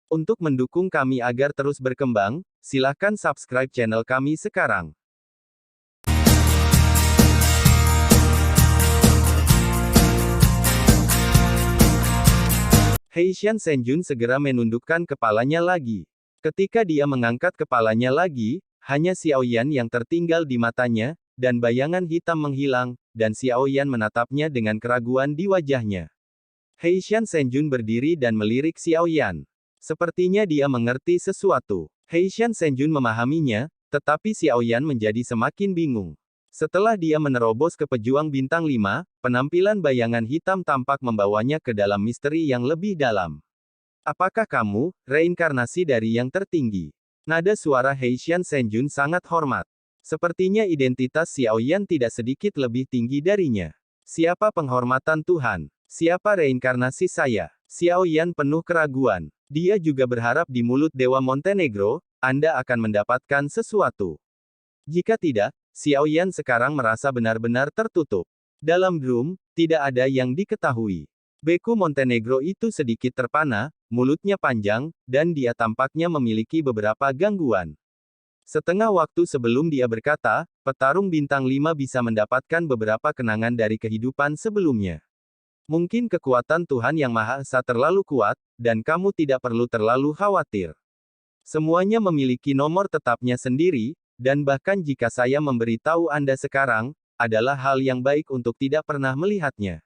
Untuk mendukung kami agar terus berkembang, silakan subscribe channel kami sekarang. Heishan Senjun segera menundukkan kepalanya lagi. Ketika dia mengangkat kepalanya lagi, hanya Xiaoyan yang tertinggal di matanya, dan bayangan hitam menghilang, dan Xiaoyan menatapnya dengan keraguan di wajahnya. Heishan Senjun berdiri dan melirik Xiaoyan. Sepertinya dia mengerti sesuatu. Heishan Senjun memahaminya, tetapi Xiaoyan menjadi semakin bingung. Setelah dia menerobos ke pejuang bintang 5, penampilan bayangan hitam tampak membawanya ke dalam misteri yang lebih dalam. Apakah kamu, reinkarnasi dari yang tertinggi? Nada suara Heishan Senjun sangat hormat. Sepertinya identitas Xiaoyan tidak sedikit lebih tinggi darinya. Siapa penghormatan Tuhan? Siapa reinkarnasi saya? Xiaoyan penuh keraguan. Dia juga berharap di mulut Dewa Montenegro, Anda akan mendapatkan sesuatu. Jika tidak, Xiaoyan sekarang merasa benar-benar tertutup. Dalam drum, tidak ada yang diketahui. Beku Montenegro itu sedikit terpana, mulutnya panjang, dan dia tampaknya memiliki beberapa gangguan. Setengah waktu sebelum dia berkata, petarung bintang 5 bisa mendapatkan beberapa kenangan dari kehidupan sebelumnya. Mungkin kekuatan Tuhan Yang Maha Esa terlalu kuat, dan kamu tidak perlu terlalu khawatir. Semuanya memiliki nomor tetapnya sendiri, dan bahkan jika saya memberitahu Anda sekarang, adalah hal yang baik untuk tidak pernah melihatnya.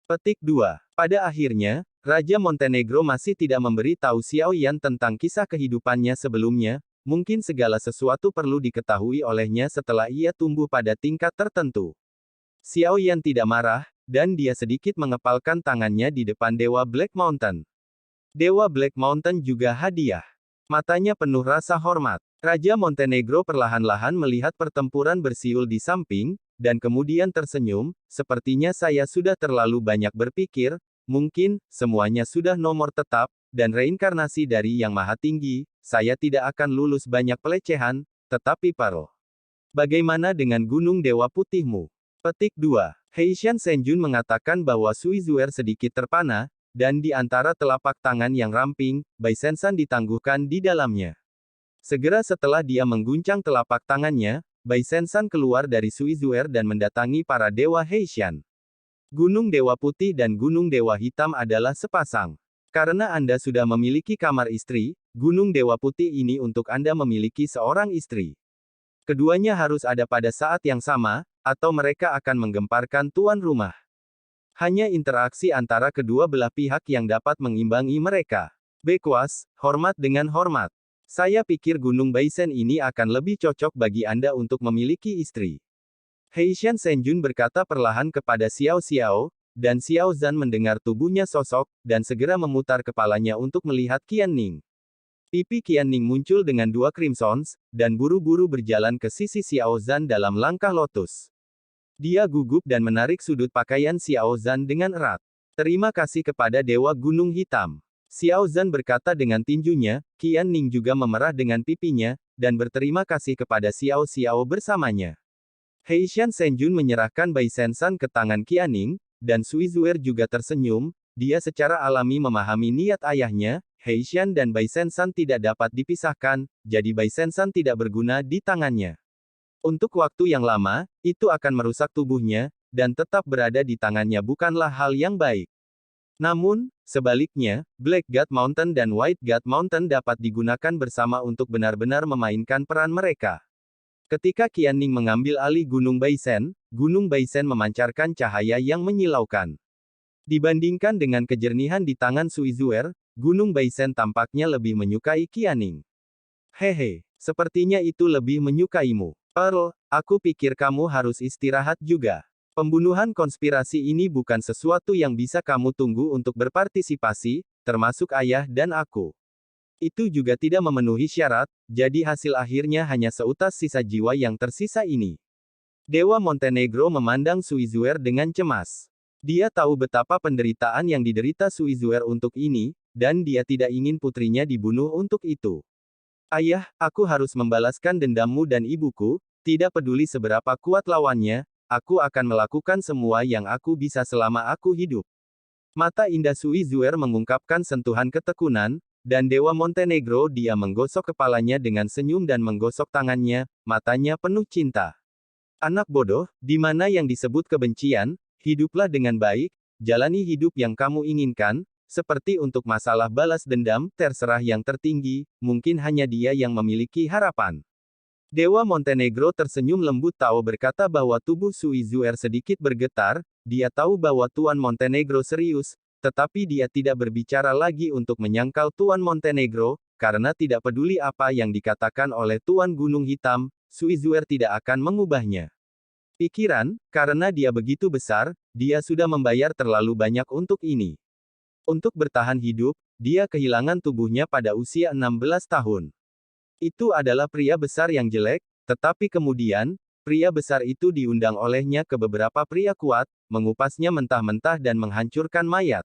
Petik 2. Pada akhirnya, Raja Montenegro masih tidak memberitahu Xiaoyan tentang kisah kehidupannya sebelumnya, mungkin segala sesuatu perlu diketahui olehnya setelah ia tumbuh pada tingkat tertentu. Xiaoyan tidak marah, dan dia sedikit mengepalkan tangannya di depan Dewa Black Mountain. Dewa Black Mountain juga hadiah. Matanya penuh rasa hormat. Raja Montenegro perlahan-lahan melihat pertempuran bersiul di samping, dan kemudian tersenyum, sepertinya saya sudah terlalu banyak berpikir, mungkin, semuanya sudah nomor tetap, dan reinkarnasi dari Yang Maha Tinggi, saya tidak akan lulus banyak pelecehan, tetapi Pearl. Bagaimana dengan Gunung Dewa Putihmu? Petik 2. Heishan Senjun mengatakan bahwa Suizuer sedikit terpana, dan di antara telapak tangan yang ramping, Bai Sensan ditangguhkan di dalamnya. Segera setelah dia mengguncang telapak tangannya, Bai Sensan keluar dari Suizuer dan mendatangi para dewa Heishan. Gunung Dewa Putih dan Gunung Dewa Hitam adalah sepasang. Karena Anda sudah memiliki kamar istri, Gunung Dewa Putih ini untuk Anda memiliki seorang istri. Keduanya harus ada pada saat yang sama, atau mereka akan menggemparkan tuan rumah. Hanya interaksi antara kedua belah pihak yang dapat mengimbangi mereka. Bekwas, hormat dengan hormat. Saya pikir Gunung Baisen ini akan lebih cocok bagi Anda untuk memiliki istri. Heishan Senjun berkata perlahan kepada Xiao Xiao, dan Xiao Zhan mendengar tubuhnya sosok, dan segera memutar kepalanya untuk melihat Qian Ning. Pipi Qian Ning muncul dengan dua crimsons, dan buru-buru berjalan ke sisi Xiao Zhan dalam langkah lotus. Dia gugup dan menarik sudut pakaian Xiao Zhan dengan erat. Terima kasih kepada Dewa Gunung Hitam. Xiao Zhan berkata dengan tinjunya, Qian Ning juga memerah dengan pipinya, dan berterima kasih kepada Xiao Xiao bersamanya. Heishan Senjun menyerahkan Bai Sensan ke tangan Qian Ning, dan Suizuer juga tersenyum, dia secara alami memahami niat ayahnya, Heishan dan Bai Sensan tidak dapat dipisahkan, jadi Bai Sensan tidak berguna di tangannya. Untuk waktu yang lama, itu akan merusak tubuhnya, dan tetap berada di tangannya bukanlah hal yang baik. Namun, sebaliknya, Black God Mountain dan White God Mountain dapat digunakan bersama untuk benar-benar memainkan peran mereka. Ketika Qian Ning mengambil alih Gunung Baisen memancarkan cahaya yang menyilaukan. Dibandingkan dengan kejernihan di tangan Suizuer, Gunung Baisen tampaknya lebih menyukai Qian Ning. Hehe, sepertinya itu lebih menyukaimu. Pearl, aku pikir kamu harus istirahat juga. Pembunuhan konspirasi ini bukan sesuatu yang bisa kamu tunggu untuk berpartisipasi, termasuk ayah dan aku. Itu juga tidak memenuhi syarat, jadi hasil akhirnya hanya seutas sisa jiwa yang tersisa ini. Dewa Montenegro memandang Suizuer dengan cemas. Dia tahu betapa penderitaan yang diderita Suizuer untuk ini, dan dia tidak ingin putrinya dibunuh untuk itu. Ayah, aku harus membalaskan dendammu dan ibuku, tidak peduli seberapa kuat lawannya, aku akan melakukan semua yang aku bisa selama aku hidup. Mata indah Suizuer mengungkapkan sentuhan ketekunan, Dan Dewa Montenegro dia menggosok kepalanya dengan senyum dan menggosok tangannya, matanya penuh cinta. Anak bodoh, di mana yang disebut kebencian, hiduplah dengan baik, jalani hidup yang kamu inginkan, seperti untuk masalah balas dendam, terserah yang tertinggi, mungkin hanya dia yang memiliki harapan. Dewa Montenegro tersenyum lembut Tao berkata bahwa tubuh Suizuer sedikit bergetar, dia tahu bahwa Tuan Montenegro serius, tetapi dia tidak berbicara lagi untuk menyangkal Tuan Montenegro, karena tidak peduli apa yang dikatakan oleh Tuan Gunung Hitam, Suizuer tidak akan mengubahnya. Pikiran, karena dia begitu besar, dia sudah membayar terlalu banyak untuk ini. Untuk bertahan hidup, dia kehilangan tubuhnya pada usia 16 tahun. Itu adalah pria besar yang jelek, tetapi kemudian, pria besar itu diundang olehnya ke beberapa pria kuat, mengupasnya mentah-mentah dan menghancurkan mayat.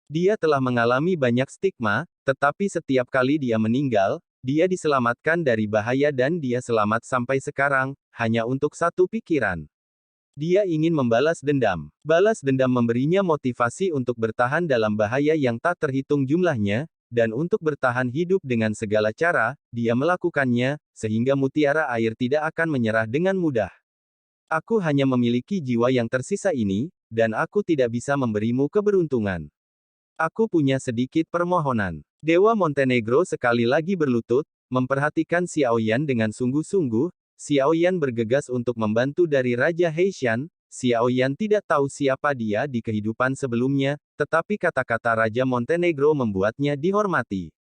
Dia telah mengalami banyak stigma, tetapi setiap kali dia meninggal, dia diselamatkan dari bahaya dan dia selamat sampai sekarang, hanya untuk satu pikiran. Dia ingin membalas dendam. Balas dendam memberinya motivasi untuk bertahan dalam bahaya yang tak terhitung jumlahnya, dan untuk bertahan hidup dengan segala cara, dia melakukannya, sehingga mutiara air tidak akan menyerah dengan mudah. Aku hanya memiliki jiwa yang tersisa ini, dan aku tidak bisa memberimu keberuntungan. Aku punya sedikit permohonan. Dewa Montenegro sekali lagi berlutut, memperhatikan Xiaoyan dengan sungguh-sungguh. Xiaoyan bergegas untuk membantu dari Raja Heishan. Xiaoyan tidak tahu siapa dia di kehidupan sebelumnya, tetapi kata-kata Raja Montenegro membuatnya dihormati.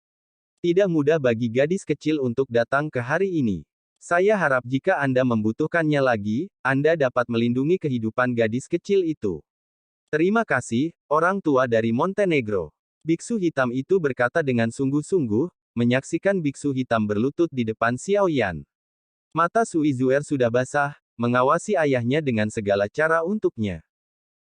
Tidak mudah bagi gadis kecil untuk datang ke hari ini. Saya harap jika Anda membutuhkannya lagi, Anda dapat melindungi kehidupan gadis kecil itu. Terima kasih, orang tua dari Montenegro. Biksu hitam itu berkata dengan sungguh-sungguh, menyaksikan biksu hitam berlutut di depan Xiaoyan. Mata Suizuer sudah basah, mengawasi ayahnya dengan segala cara untuknya.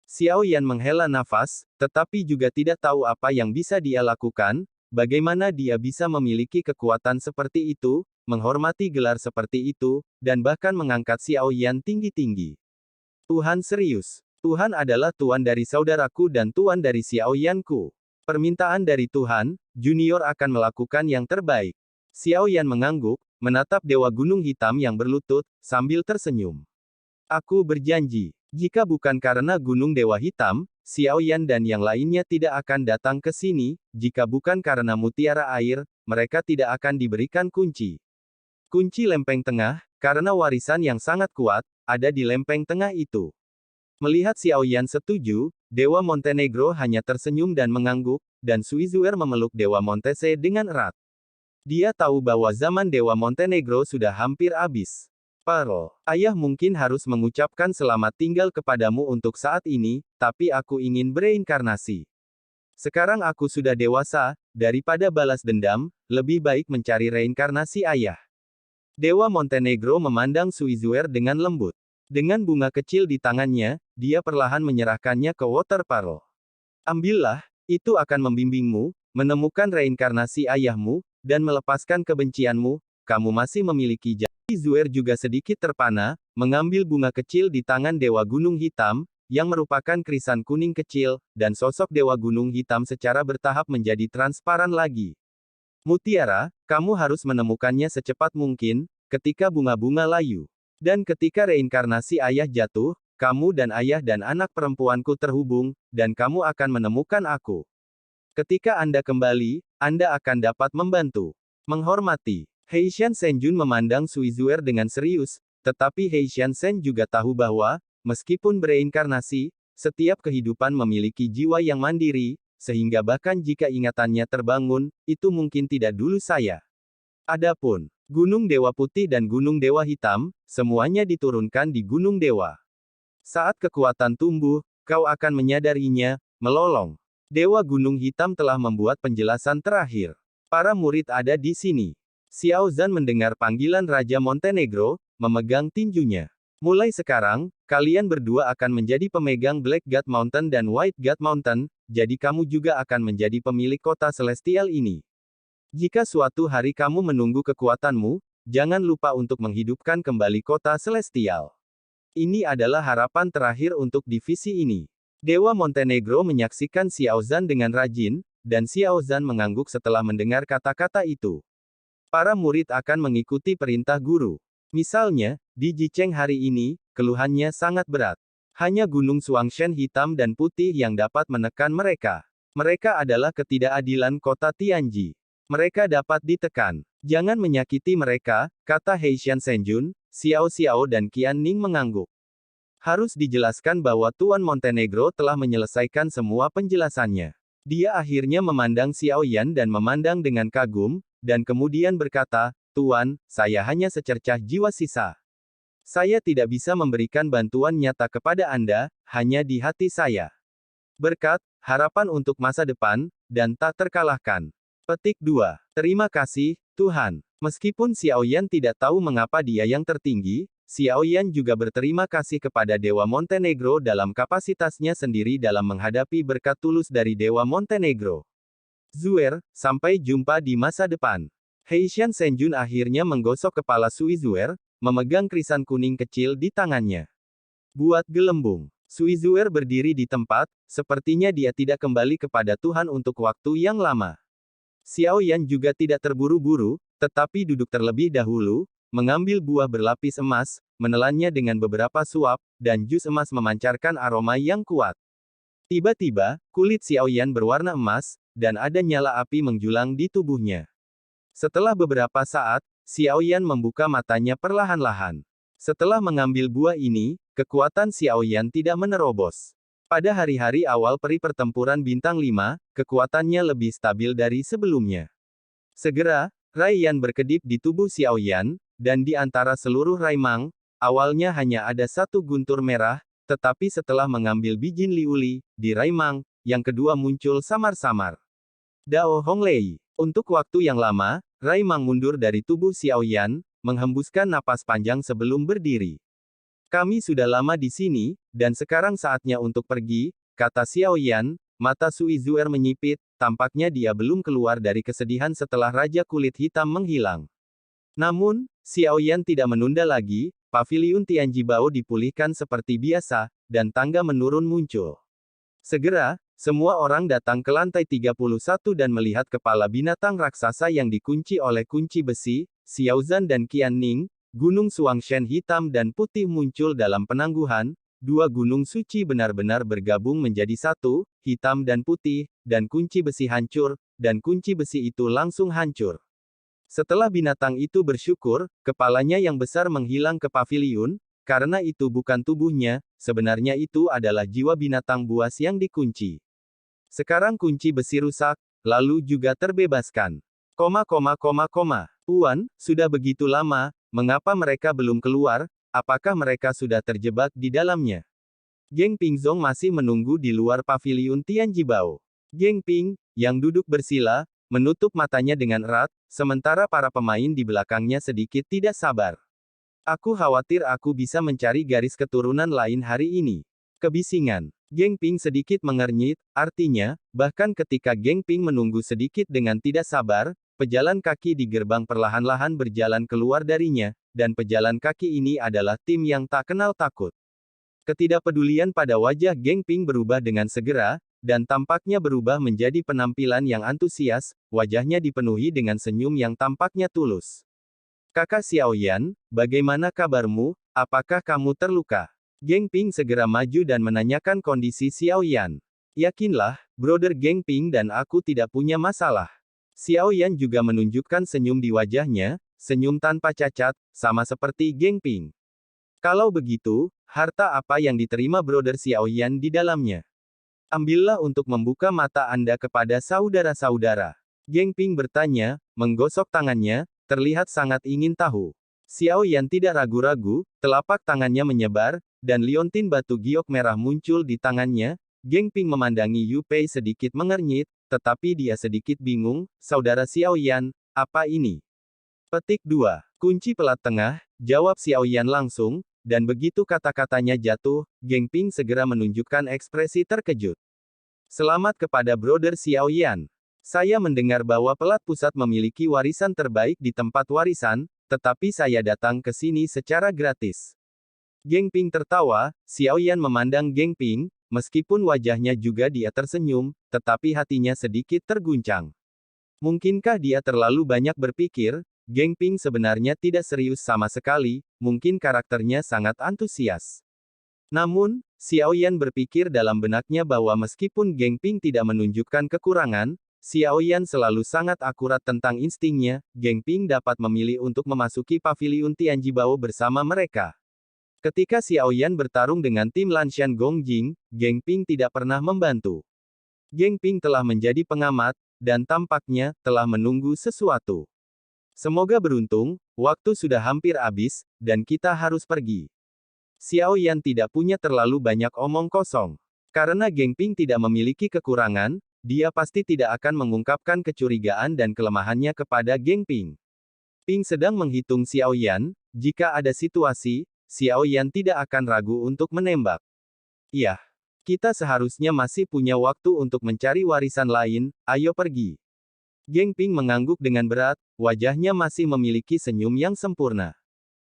Xiaoyan menghela nafas, tetapi juga tidak tahu apa yang bisa dia lakukan, bagaimana dia bisa memiliki kekuatan seperti itu, menghormati gelar seperti itu, dan bahkan mengangkat Xiaoyan tinggi-tinggi. Tuhan serius. Tuhan adalah Tuan dari saudaraku dan Tuan dari Xiaoyanku. Permintaan dari Tuhan, Junior akan melakukan yang terbaik. Xiaoyan mengangguk, menatap Dewa Gunung Hitam yang berlutut, sambil tersenyum. Aku berjanji, jika bukan karena Gunung Dewa Hitam, Xiaoyan dan yang lainnya tidak akan datang ke sini, jika bukan karena mutiara air, mereka tidak akan diberikan kunci. Kunci lempeng tengah, karena warisan yang sangat kuat, ada di lempeng tengah itu. Melihat Xiaoyan setuju, Dewa Montenegro hanya tersenyum dan mengangguk, dan Suizuer memeluk Dewa Montese dengan erat. Dia tahu bahwa zaman Dewa Montenegro sudah hampir habis. Pearl, ayah mungkin harus mengucapkan selamat tinggal kepadamu untuk saat ini, tapi aku ingin bereinkarnasi. Sekarang aku sudah dewasa, daripada balas dendam, lebih baik mencari reinkarnasi ayah. Dewa Montenegro memandang Suizuer dengan lembut. Dengan bunga kecil di tangannya, dia perlahan menyerahkannya ke Water Pearl. Ambillah, itu akan membimbingmu, menemukan reinkarnasi ayahmu, dan melepaskan kebencianmu, kamu masih memiliki jalan. Suizuer juga sedikit terpana, mengambil bunga kecil di tangan Dewa Gunung Hitam, yang merupakan krisan kuning kecil, dan sosok Dewa Gunung Hitam secara bertahap menjadi transparan lagi. Mutiara, kamu harus menemukannya secepat mungkin, ketika bunga-bunga layu. Dan ketika reinkarnasi ayah jatuh, kamu dan ayah dan anak perempuanku terhubung, dan kamu akan menemukan aku. Ketika Anda kembali, Anda akan dapat membantu. Menghormati. Heishan Senjun memandang Suizuer dengan serius, tetapi Heishan Sen juga tahu bahwa, meskipun bereinkarnasi, setiap kehidupan memiliki jiwa yang mandiri, sehingga bahkan jika ingatannya terbangun, itu mungkin tidak dulu saya. Adapun Gunung Dewa Putih dan Gunung Dewa Hitam, semuanya diturunkan di Gunung Dewa. Saat kekuatan tumbuh, kau akan menyadarinya, melolong. Dewa Gunung Hitam telah membuat penjelasan terakhir. Para murid ada di sini. Xiao Zhan mendengar panggilan Raja Montenegro, memegang tinjunya. Mulai sekarang, kalian berdua akan menjadi pemegang Black God Mountain dan White God Mountain, jadi kamu juga akan menjadi pemilik kota celestial ini. Jika suatu hari kamu menunggu kekuatanmu, jangan lupa untuk menghidupkan kembali kota celestial. Ini adalah harapan terakhir untuk divisi ini. Dewa Montenegro menyaksikan Xiao Zhan dengan rajin, dan Xiao Zhan mengangguk setelah mendengar kata-kata itu. Para murid akan mengikuti perintah guru. Misalnya, di Jicheng hari ini, keluhannya sangat berat. Hanya Gunung Suangshen hitam dan putih yang dapat menekan mereka. Mereka adalah ketidakadilan kota Tianji. Mereka dapat ditekan. Jangan menyakiti mereka, kata Heishan Senjun. Xiao Xiao dan Qian Ning mengangguk. Harus dijelaskan bahwa Tuan Montenegro telah menyelesaikan semua penjelasannya. Dia akhirnya memandang Xiao Yan dan memandang dengan kagum, dan kemudian berkata, Tuan, saya hanya secercah jiwa sisa. Saya tidak bisa memberikan bantuan nyata kepada Anda, hanya di hati saya. Berkat, harapan untuk masa depan, dan tak terkalahkan. Petik 2. Terima kasih, Tuhan. Meskipun Xiao Yan tidak tahu mengapa dia yang tertinggi, Xiao Yan juga berterima kasih kepada Dewa Montenegro dalam kapasitasnya sendiri dalam menghadapi berkat tulus dari Dewa Montenegro. Zuer, sampai jumpa di masa depan. Heishan Senjun akhirnya menggosok kepala Sui Zuer, memegang krisan kuning kecil di tangannya. Buat gelembung. Sui Zuer berdiri di tempat, sepertinya dia tidak kembali kepada Tuhan untuk waktu yang lama. Xiao Yan juga tidak terburu-buru, tetapi duduk terlebih dahulu, mengambil buah berlapis emas, menelannya dengan beberapa suap, dan jus emas memancarkan aroma yang kuat. Tiba-tiba, kulit Xiao Yan berwarna emas, dan ada nyala api menjulang di tubuhnya. Setelah beberapa saat, Xiao Yan membuka matanya perlahan-lahan. Setelah mengambil buah ini, kekuatan Xiao Yan tidak menerobos. Pada hari-hari awal peri pertempuran bintang 5, kekuatannya lebih stabil dari sebelumnya. Segera, Rai Yan berkedip di tubuh Xiao Yan, dan di antara seluruh Raimang, awalnya hanya ada satu guntur merah, tetapi setelah mengambil bijin Liuli, di Raimang, yang kedua muncul samar-samar. Dao Honglei. Untuk waktu yang lama, Raimang mundur dari tubuh Xiao Yan, menghembuskan napas panjang sebelum berdiri. Kami sudah lama di sini, dan sekarang saatnya untuk pergi, kata Xiao Yan. Mata Sui Zuer menyipit, tampaknya dia belum keluar dari kesedihan setelah Raja Kulit Hitam menghilang. Namun, Xiao Yan tidak menunda lagi, paviliun Tianji Bao dipulihkan seperti biasa, dan tangga menurun muncul. Segera, semua orang datang ke lantai 31 dan melihat kepala binatang raksasa yang dikunci oleh kunci besi, Xiao Zhan dan Qian Ning, Gunung Suangshen hitam dan putih muncul dalam penangguhan. Dua gunung suci benar-benar bergabung menjadi satu, hitam dan putih, dan kunci besi hancur, dan kunci besi itu langsung hancur. Setelah binatang itu bersyukur, kepalanya yang besar menghilang ke paviliun, karena itu bukan tubuhnya, sebenarnya itu adalah jiwa binatang buas yang dikunci. Sekarang kunci besi rusak, lalu juga terbebaskan. Puan, sudah begitu lama, mengapa mereka belum keluar? Apakah mereka sudah terjebak di dalamnya? Geng Pingzong masih menunggu di luar paviliun Tianji Bao. Geng Ping, yang duduk bersila, menutup matanya dengan erat, sementara para pemain di belakangnya sedikit tidak sabar. Aku khawatir aku bisa mencari garis keturunan lain hari ini. Kebisingan. Geng Ping sedikit mengernyit, artinya, bahkan ketika Geng Ping menunggu sedikit dengan tidak sabar, pejalan kaki di gerbang perlahan-lahan berjalan keluar darinya, dan pejalan kaki ini adalah tim yang tak kenal takut. Ketidakpedulian pada wajah Geng Ping berubah dengan segera, dan tampaknya berubah menjadi penampilan yang antusias, wajahnya dipenuhi dengan senyum yang tampaknya tulus. Kakak Xiao Yan, bagaimana kabarmu? Apakah kamu terluka? Geng Ping segera maju dan menanyakan kondisi Xiao Yan. Yakinlah, Brother Geng Ping dan aku tidak punya masalah. Xiao Yan juga menunjukkan senyum di wajahnya, senyum tanpa cacat, sama seperti Geng Ping. Kalau begitu, harta apa yang diterima Brother Xiao Yan di dalamnya? Ambillah untuk membuka mata Anda kepada saudara-saudara. Geng Ping bertanya, menggosok tangannya, terlihat sangat ingin tahu. Xiao Yan tidak ragu-ragu, telapak tangannya menyebar, dan liontin batu giok merah muncul di tangannya. Geng Ping memandangi Yu Pei sedikit mengernyit, tetapi dia sedikit bingung. Saudara Xiao Yan, apa ini? Petik 2. Kunci pelat tengah, jawab Xiao Yan langsung, dan begitu kata-katanya jatuh, Geng Ping segera menunjukkan ekspresi terkejut. Selamat kepada Brother Xiao Yan. Saya mendengar bahwa pelat pusat memiliki warisan terbaik di tempat warisan, tetapi saya datang ke sini secara gratis. Geng Ping tertawa, Xiao Yan memandang Geng Ping, meskipun wajahnya juga dia tersenyum, tetapi hatinya sedikit terguncang. Mungkinkah dia terlalu banyak berpikir? Geng Ping sebenarnya tidak serius sama sekali, mungkin karakternya sangat antusias. Namun, Xiaoyan berpikir dalam benaknya bahwa meskipun Geng Ping tidak menunjukkan kekurangan, Xiaoyan selalu sangat akurat tentang instingnya. Geng Ping dapat memilih untuk memasuki paviliun Tianjibao bersama mereka. Ketika Xiaoyan bertarung dengan tim Lanshan Gongjing, Geng Ping tidak pernah membantu. Geng Ping telah menjadi pengamat, dan tampaknya telah menunggu sesuatu. Semoga beruntung, waktu sudah hampir habis, dan kita harus pergi. Xiaoyan tidak punya terlalu banyak omong kosong. Karena Geng Ping tidak memiliki kekurangan, dia pasti tidak akan mengungkapkan kecurigaan dan kelemahannya kepada Geng Ping. Ping sedang menghitung Xiaoyan, jika ada situasi, Xiaoyan tidak akan ragu untuk menembak. Iya, kita seharusnya masih punya waktu untuk mencari warisan lain, ayo pergi. Geng Ping mengangguk dengan berat, wajahnya masih memiliki senyum yang sempurna.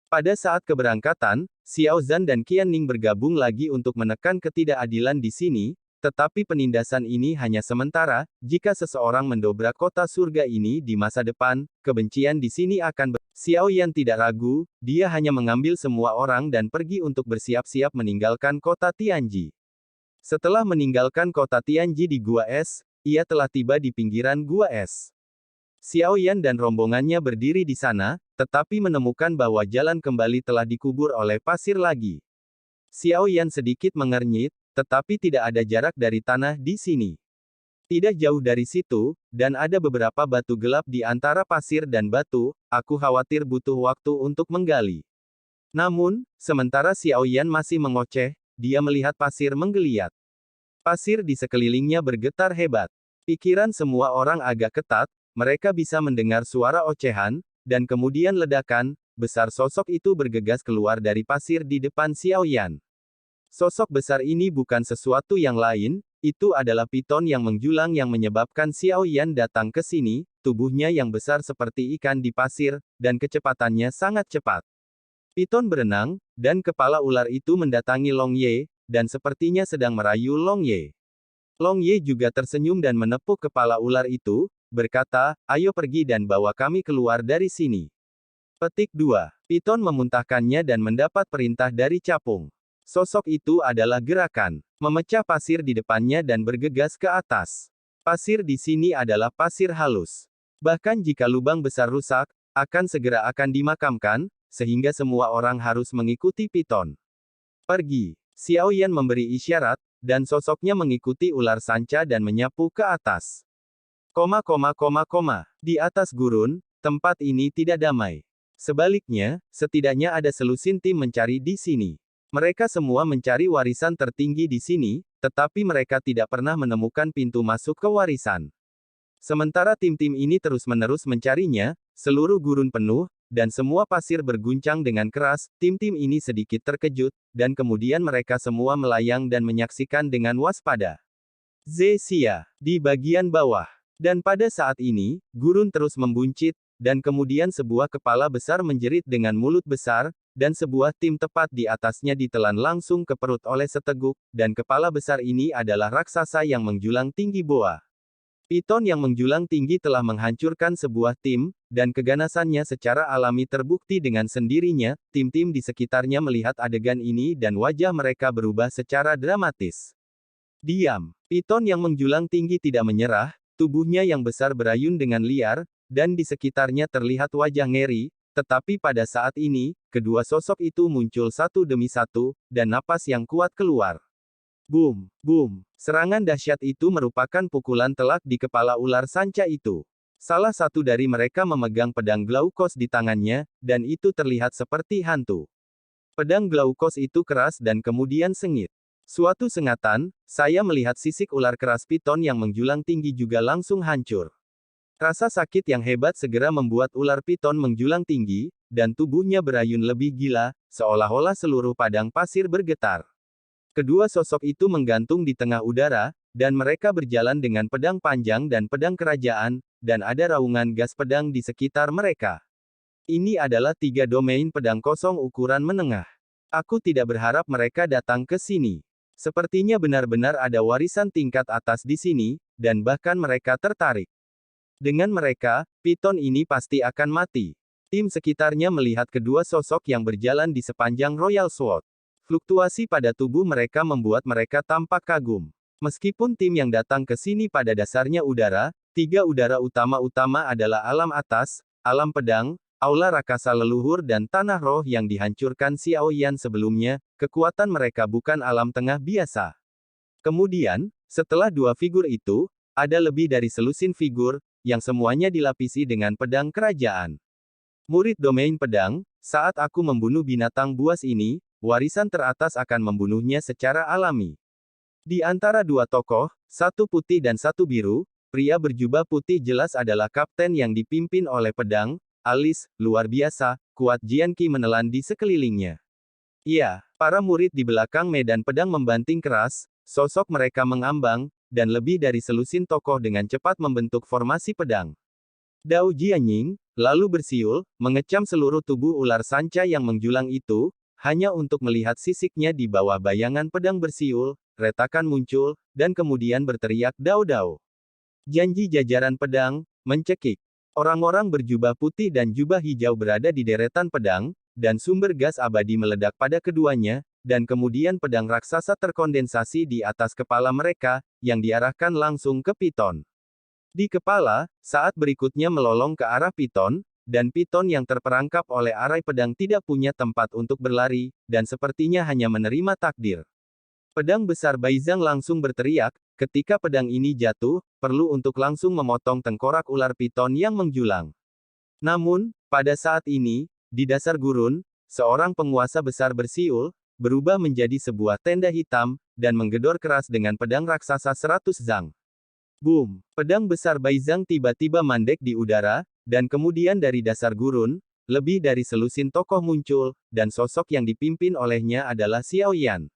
Pada saat keberangkatan, Xiao Zhan dan Qian Ning bergabung lagi untuk menekan ketidakadilan di sini, tetapi penindasan ini hanya sementara. Jika seseorang mendobrak kota surga ini di masa depan, kebencian di sini akan Xiao Yan tidak ragu, dia hanya mengambil semua orang dan pergi untuk bersiap-siap meninggalkan kota Tianji. Setelah meninggalkan kota Tianji di Gua Es, ia telah tiba di pinggiran Gua Es. Xiao Yan dan rombongannya berdiri di sana, tetapi menemukan bahwa jalan kembali telah dikubur oleh pasir lagi. Xiao Yan sedikit mengernyit, tetapi tidak ada jarak dari tanah di sini. Tidak jauh dari situ, dan ada beberapa batu gelap di antara pasir dan batu, aku khawatir butuh waktu untuk menggali. Namun, sementara Xiao Yan masih mengoceh, dia melihat pasir menggeliat. Pasir di sekelilingnya bergetar hebat. Pikiran semua orang agak ketat, mereka bisa mendengar suara ocehan, dan kemudian ledakan, besar sosok itu bergegas keluar dari pasir di depan Xiaoyan. Sosok besar ini bukan sesuatu yang lain, itu adalah piton yang menjulang yang menyebabkan Xiaoyan datang ke sini, tubuhnya yang besar seperti ikan di pasir, dan kecepatannya sangat cepat. Piton berenang, dan kepala ular itu mendatangi Long Ye, dan sepertinya sedang merayu Long Ye. Long Ye juga tersenyum dan menepuk kepala ular itu, berkata, ayo pergi dan bawa kami keluar dari sini. Petik 2. Piton memuntahkannya dan mendapat perintah dari capung. Sosok itu adalah gerakan memecah pasir di depannya dan bergegas ke atas. Pasir di sini adalah pasir halus. Bahkan jika lubang besar rusak, akan segera dimakamkan, sehingga semua orang harus mengikuti Piton. Pergi. Xiaoyan memberi isyarat, dan sosoknya mengikuti ular sanca dan menyapu ke atas. Di atas gurun, tempat ini tidak damai. Sebaliknya, setidaknya ada selusin tim mencari di sini. Mereka semua mencari warisan tertinggi di sini, tetapi mereka tidak pernah menemukan pintu masuk ke warisan. Sementara tim-tim ini terus-menerus mencarinya, seluruh gurun penuh, dan semua pasir berguncang dengan keras. Tim-tim ini sedikit terkejut, dan kemudian mereka semua melayang dan menyaksikan dengan waspada. Zexia, di bagian bawah. Dan pada saat ini, gurun terus membuncit, dan kemudian sebuah kepala besar menjerit dengan mulut besar, dan sebuah tim tepat di atasnya ditelan langsung ke perut oleh seteguk, dan kepala besar ini adalah raksasa yang menjulang tinggi boa. Piton yang menjulang tinggi telah menghancurkan sebuah tim, dan keganasannya secara alami terbukti dengan sendirinya. Tim-tim di sekitarnya melihat adegan ini dan wajah mereka berubah secara dramatis. Diam. Piton yang menjulang tinggi tidak menyerah, tubuhnya yang besar berayun dengan liar, dan di sekitarnya terlihat wajah ngeri, tetapi pada saat ini, kedua sosok itu muncul satu demi satu, dan napas yang kuat keluar. Boom, boom. Serangan dahsyat itu merupakan pukulan telak di kepala ular sanca itu. Salah satu dari mereka memegang pedang Glaukos di tangannya, dan itu terlihat seperti hantu. Pedang Glaukos itu keras dan kemudian sengit. Suatu sengatan, saya melihat sisik ular keras piton yang menjulang tinggi juga langsung hancur. Rasa sakit yang hebat segera membuat ular piton menjulang tinggi, dan tubuhnya berayun lebih gila, seolah-olah seluruh padang pasir bergetar. Kedua sosok itu menggantung di tengah udara, dan mereka berjalan dengan pedang panjang dan pedang kerajaan, dan ada raungan gas pedang di sekitar mereka. Ini adalah 3 domain pedang kosong ukuran menengah. Aku tidak berharap mereka datang ke sini. Sepertinya benar-benar ada warisan tingkat atas di sini, dan bahkan mereka tertarik. Dengan mereka, piton ini pasti akan mati. Tim sekitarnya melihat kedua sosok yang berjalan di sepanjang Royal Sword. Fluktuasi pada tubuh mereka membuat mereka tampak kagum. Meskipun tim yang datang ke sini pada dasarnya udara, tiga udara utama-utama adalah alam atas, alam pedang, aula rakasa leluhur dan tanah roh yang dihancurkan Xiao Yan sebelumnya, kekuatan mereka bukan alam tengah biasa. Kemudian, setelah dua figur itu, ada lebih dari selusin figur, yang semuanya dilapisi dengan pedang kerajaan. Murid domain pedang, saat aku membunuh binatang buas ini, warisan teratas akan membunuhnya secara alami. Di antara dua tokoh, satu putih dan satu biru, pria berjubah putih jelas adalah kapten yang dipimpin oleh pedang, alis, luar biasa, kuat Jian Qi menelan di sekelilingnya. Iya, para murid di belakang medan pedang membanting keras, sosok mereka mengambang, dan lebih dari selusin tokoh dengan cepat membentuk formasi pedang. Dao Jianying, lalu bersiul, mengecam seluruh tubuh ular sanca yang menjulang itu, hanya untuk melihat sisiknya di bawah bayangan pedang bersiul, retakan muncul, dan kemudian berteriak Dao-Dao. Janji jajaran pedang, mencekik. Orang-orang berjubah putih dan jubah hijau berada di deretan pedang, dan sumber gas abadi meledak pada keduanya, dan kemudian pedang raksasa terkondensasi di atas kepala mereka, yang diarahkan langsung ke piton. Di kepala, saat berikutnya melolong ke arah piton, dan piton yang terperangkap oleh arai pedang tidak punya tempat untuk berlari, dan sepertinya hanya menerima takdir. Pedang besar Baizang langsung berteriak, ketika pedang ini jatuh, perlu untuk langsung memotong tengkorak ular piton yang menjulang. Namun, pada saat ini, di dasar gurun, seorang penguasa besar bersiul, berubah menjadi sebuah tenda hitam, dan menggedor keras dengan pedang raksasa 100 zang. Boom! Pedang besar Baizang tiba-tiba mandek di udara, dan kemudian dari dasar gurun, lebih dari selusin tokoh muncul, dan sosok yang dipimpin olehnya adalah Xiao Yan.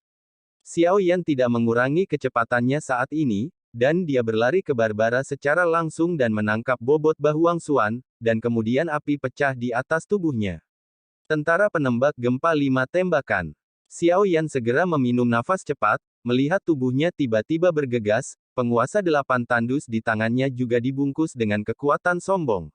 Xiao Yan tidak mengurangi kecepatannya saat ini, dan dia berlari ke Barbara secara langsung dan menangkap bobot Bahuang Xuan, dan kemudian api pecah di atas tubuhnya. Tentara penembak gempa 5 tembakan. Xiao Yan segera meminum nafas cepat, melihat tubuhnya tiba-tiba bergegas, penguasa 8 tandus di tangannya juga dibungkus dengan kekuatan sombong.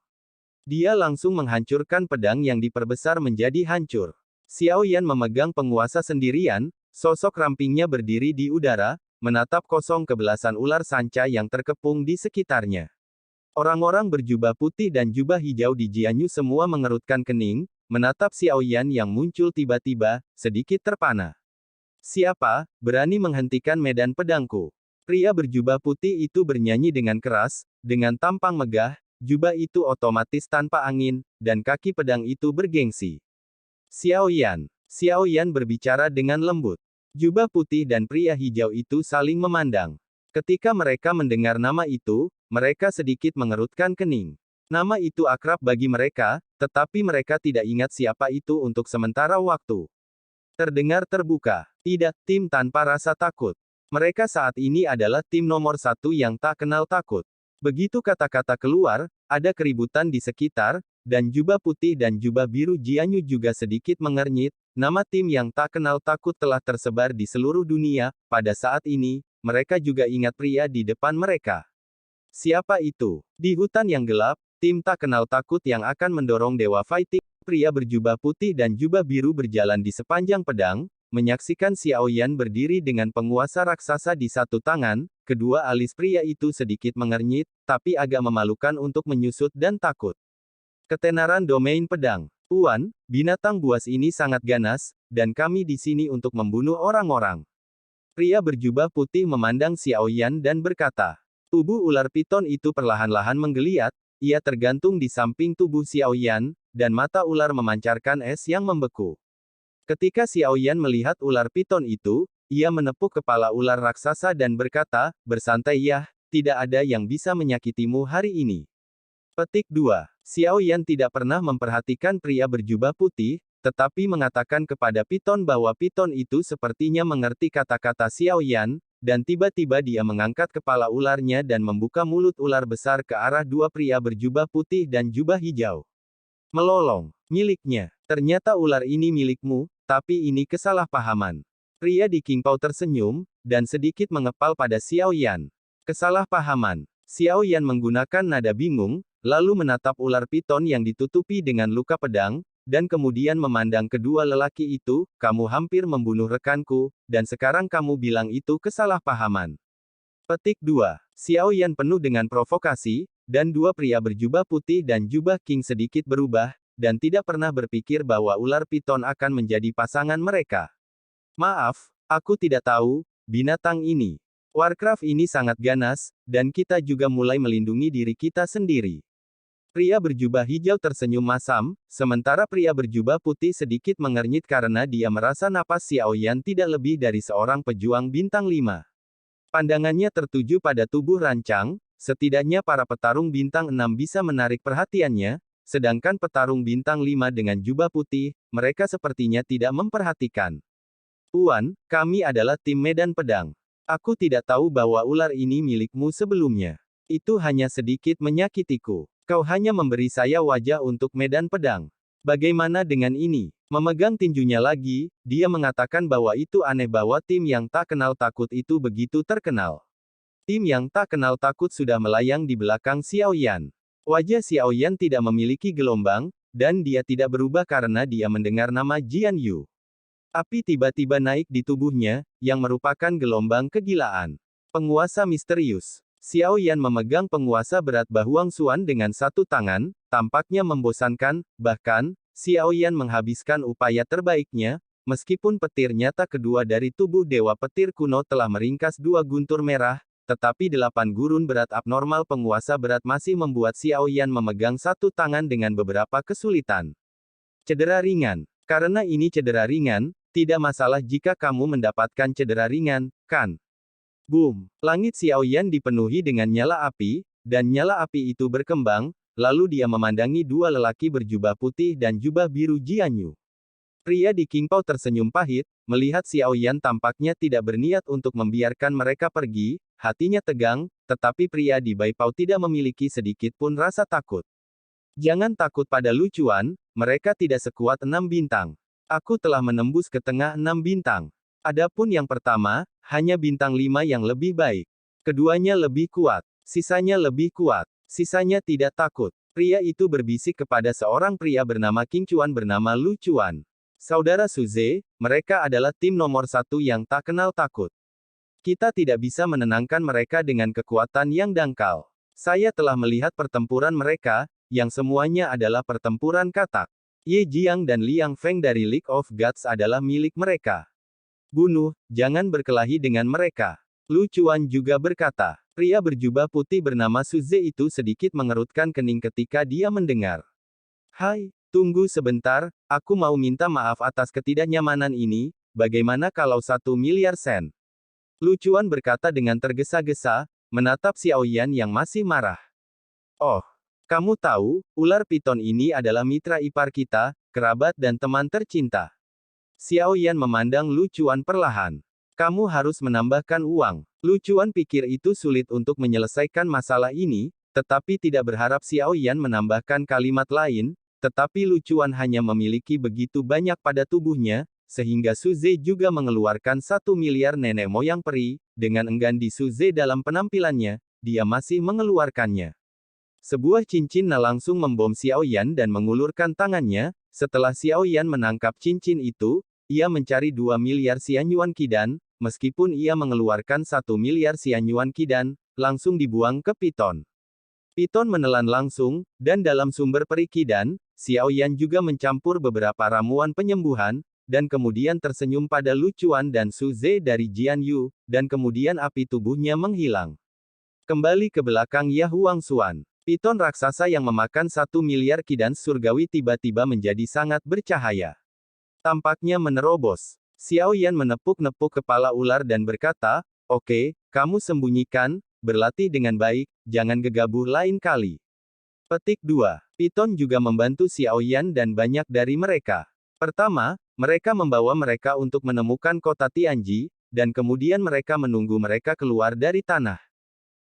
Dia langsung menghancurkan pedang yang diperbesar menjadi hancur. Xiao Yan memegang penguasa sendirian, sosok rampingnya berdiri di udara, menatap kosong ke belasan ular sanca yang terkepung di sekitarnya. Orang-orang berjubah putih dan jubah hijau di Jianyu semua mengerutkan kening, menatap Xiao Yan yang muncul tiba-tiba, sedikit terpana. Siapa berani menghentikan medan pedangku? Pria berjubah putih itu bernyanyi dengan keras, dengan tampang megah, jubah itu otomatis tanpa angin, dan kaki pedang itu bergengsi. Xiao Yan berbicara dengan lembut. Jubah putih dan pria hijau itu saling memandang. Ketika mereka mendengar nama itu, mereka sedikit mengerutkan kening. Nama itu akrab bagi mereka, tetapi mereka tidak ingat siapa itu untuk sementara waktu. Terdengar terbuka. Tidak, tim tanpa rasa takut. Mereka saat ini adalah tim nomor 1 yang tak kenal takut. Begitu kata-kata keluar, ada keributan di sekitar, dan jubah putih dan jubah biru Jianyu juga sedikit mengernyit. Nama tim yang tak kenal takut telah tersebar di seluruh dunia. Pada saat ini, mereka juga ingat pria di depan mereka. Siapa itu? Di hutan yang gelap, tim tak kenal takut yang akan mendorong Dewa Fighting, pria berjubah putih dan jubah biru berjalan di sepanjang pedang, menyaksikan Xiao Yan berdiri dengan penguasa raksasa di satu tangan, kedua alis pria itu sedikit mengernyit, tapi agak memalukan untuk menyusut dan takut. Ketenaran domain pedang. Tuan, binatang buas ini sangat ganas, dan kami di sini untuk membunuh orang-orang. Pria berjubah putih memandang Xiao Yan dan berkata. Tubuh ular piton itu perlahan-lahan menggeliat, ia tergantung di samping tubuh Xiao Yan, dan mata ular memancarkan es yang membeku. Ketika Xiao Yan melihat ular piton itu, ia menepuk kepala ular raksasa dan berkata, bersantai ya, tidak ada yang bisa menyakitimu hari ini. Petik 2. Xiao Yan tidak pernah memperhatikan pria berjubah putih, tetapi mengatakan kepada piton bahwa piton itu sepertinya mengerti kata-kata Xiao Yan, dan tiba-tiba dia mengangkat kepala ularnya dan membuka mulut ular besar ke arah dua pria berjubah putih dan jubah hijau. Melolong. Miliknya. Ternyata ular ini milikmu, tapi ini kesalahpahaman. Pria di Qingpao tersenyum, dan sedikit mengepal pada Xiao Yan. Kesalahpahaman. Xiao Yan menggunakan nada bingung, lalu menatap ular piton yang ditutupi dengan luka pedang, dan kemudian memandang kedua lelaki itu, kamu hampir membunuh rekanku, dan sekarang kamu bilang itu kesalahpahaman. Petik 2. Xiao Yan penuh dengan provokasi, dan dua pria berjubah putih dan jubah king sedikit berubah, dan tidak pernah berpikir bahwa ular piton akan menjadi pasangan mereka. Maaf, aku tidak tahu, binatang ini. Warcraft ini sangat ganas, dan kita juga mulai melindungi diri kita sendiri. Pria berjubah hijau tersenyum masam, sementara pria berjubah putih sedikit mengernyit karena dia merasa napas Xiao Yan tidak lebih dari seorang pejuang bintang 5. Pandangannya tertuju pada tubuh rancang, setidaknya para petarung bintang 6 bisa menarik perhatiannya, sedangkan petarung bintang 5 dengan jubah putih, mereka sepertinya tidak memperhatikan. Tuan, kami adalah tim medan pedang. Aku tidak tahu bahwa ular ini milikmu sebelumnya. Itu hanya sedikit menyakitiku. Kau hanya memberi saya wajah untuk medan pedang. Bagaimana dengan ini? Memegang tinjunya lagi, dia mengatakan bahwa itu aneh bahwa tim yang tak kenal takut itu begitu terkenal. Tim yang tak kenal takut sudah melayang di belakang Xiao Yan. Wajah Xiao Yan tidak memiliki gelombang, dan dia tidak berubah karena dia mendengar nama Jian Yu. Api tiba-tiba naik di tubuhnya, yang merupakan gelombang kegilaan. Penguasa misterius. Xiao Yan memegang penguasa berat Bahuang Xuan dengan satu tangan, tampaknya membosankan, bahkan, Xiao Yan menghabiskan upaya terbaiknya, meskipun petir nyata kedua dari tubuh Dewa Petir kuno telah meringkas dua guntur merah, tetapi 8 gurun berat abnormal penguasa berat masih membuat Xiao Yan memegang satu tangan dengan beberapa kesulitan. Cedera ringan. Karena ini cedera ringan, tidak masalah jika kamu mendapatkan cedera ringan, kan? Boom! Langit Xiao Yan dipenuhi dengan nyala api, dan nyala api itu berkembang, lalu dia memandangi dua lelaki berjubah putih dan jubah biru Jian Yu. Pria di Qingpao tersenyum pahit, melihat Xiao Yan tampaknya tidak berniat untuk membiarkan mereka pergi, hatinya tegang, tetapi pria di Baipao tidak memiliki sedikit pun rasa takut. Jangan takut pada lucuan, mereka tidak sekuat 6 bintang. Aku telah menembus ke tengah 6 bintang. Adapun yang pertama, hanya bintang 5 yang lebih baik. Keduanya lebih kuat. Sisanya lebih kuat. Sisanya tidak takut. Pria itu berbisik kepada seorang pria bernama King Chuan bernama Lu Chuan. Saudara Suze, mereka adalah tim nomor 1 yang tak kenal takut. Kita tidak bisa menenangkan mereka dengan kekuatan yang dangkal. Saya telah melihat pertempuran mereka, yang semuanya adalah pertempuran katak. Ye Jiang dan Liang Feng dari League of Gods adalah milik mereka. Bunuh, jangan berkelahi dengan mereka. Lu Chuan juga berkata. Pria berjubah putih bernama Suze itu sedikit mengerutkan kening ketika dia mendengar. Hai, tunggu sebentar, aku mau minta maaf atas ketidaknyamanan ini, bagaimana kalau 1 miliar sen? Lu Chuan berkata dengan tergesa-gesa, menatap Xiao Yan yang masih marah. Oh, kamu tahu, ular piton ini adalah mitra ipar kita, kerabat dan teman tercinta. Xiao Yan memandang Lu Chuan perlahan. Kamu harus menambahkan uang. Lu Chuan pikir itu sulit untuk menyelesaikan masalah ini, tetapi tidak berharap Xiao Yan menambahkan kalimat lain, tetapi Lu Chuan hanya memiliki begitu banyak pada tubuhnya, sehingga Suze juga mengeluarkan 1 miliar nenek moyang peri, dengan enggan di Suze dalam penampilannya, dia masih mengeluarkannya. Sebuah cincin langsung membom Xiao Yan dan mengulurkan tangannya, setelah Xiao Yan menangkap cincin itu, ia mencari 2 miliar Xianyuan Qidan, meskipun ia mengeluarkan 1 miliar Xianyuan Qidan, langsung dibuang ke piton. Piton menelan langsung, dan dalam sumber peri Qidan, Xiao Yan juga mencampur beberapa ramuan penyembuhan, dan kemudian tersenyum pada Lu Chuan dan Suze dari Jian Yu, dan kemudian api tubuhnya menghilang. Kembali ke belakang Yahuang Xuan. Piton raksasa yang memakan 1 miliar Qidan surgawi tiba-tiba menjadi sangat bercahaya. Tampaknya menerobos. Xiao Yan menepuk-nepuk kepala ular dan berkata, oke, kamu sembunyikan, berlatih dengan baik, jangan gegabah lain kali. Petik 2. Piton juga membantu Xiao Yan dan banyak dari mereka. Pertama, mereka membawa mereka untuk menemukan kota Tianji, dan kemudian mereka menunggu mereka keluar dari tanah.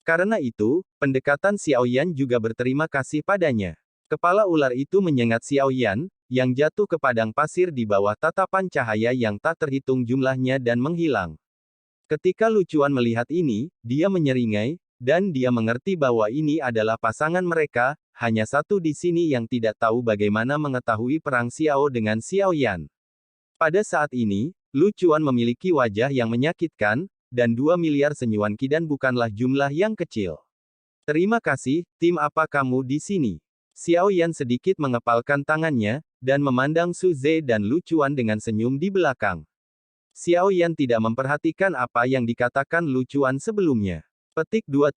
Karena itu, pendekatan Xiao Yan juga berterima kasih padanya. Kepala ular itu menyengat Xiao Yan, yang jatuh ke padang pasir di bawah tatapan cahaya yang tak terhitung jumlahnya dan menghilang. Ketika Lu Chuan melihat ini, dia menyeringai, dan dia mengerti bahwa ini adalah pasangan mereka, hanya satu di sini yang tidak tahu bagaimana mengetahui perang Xiao dengan Xiao Yan. Pada saat ini, Lu Chuan memiliki wajah yang menyakitkan, dan 2 miliar senyuan Qidan bukanlah jumlah yang kecil. Terima kasih, tim apa kamu di sini? Xiao Yan sedikit mengepalkan tangannya, dan memandang Su Ze dan Lu Chuan dengan senyum di belakang. Xiao Yan tidak memperhatikan apa yang dikatakan Lu Chuan sebelumnya. Petik 2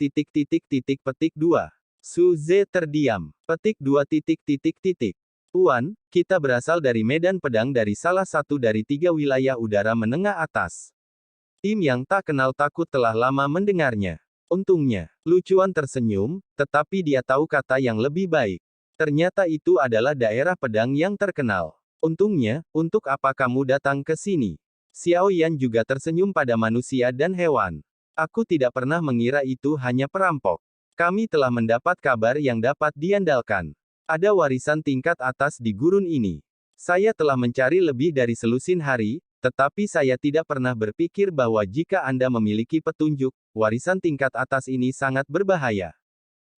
petik 2. Su Ze terdiam. Petik 2 Tuan, kita berasal dari medan pedang dari salah satu dari 3 wilayah udara menengah atas. Tim yang tak kenal takut telah lama mendengarnya. Untungnya, Lu Chuan tersenyum, tetapi dia tahu kata yang lebih baik. Ternyata itu adalah daerah pedang yang terkenal. Untungnya, untuk apa kamu datang ke sini? Xiao Yan juga tersenyum pada manusia dan hewan. Aku tidak pernah mengira itu hanya perampok. Kami telah mendapat kabar yang dapat diandalkan. Ada warisan tingkat atas di gurun ini. Saya telah mencari lebih dari selusin hari, tetapi saya tidak pernah berpikir bahwa jika Anda memiliki petunjuk, warisan tingkat atas ini sangat berbahaya.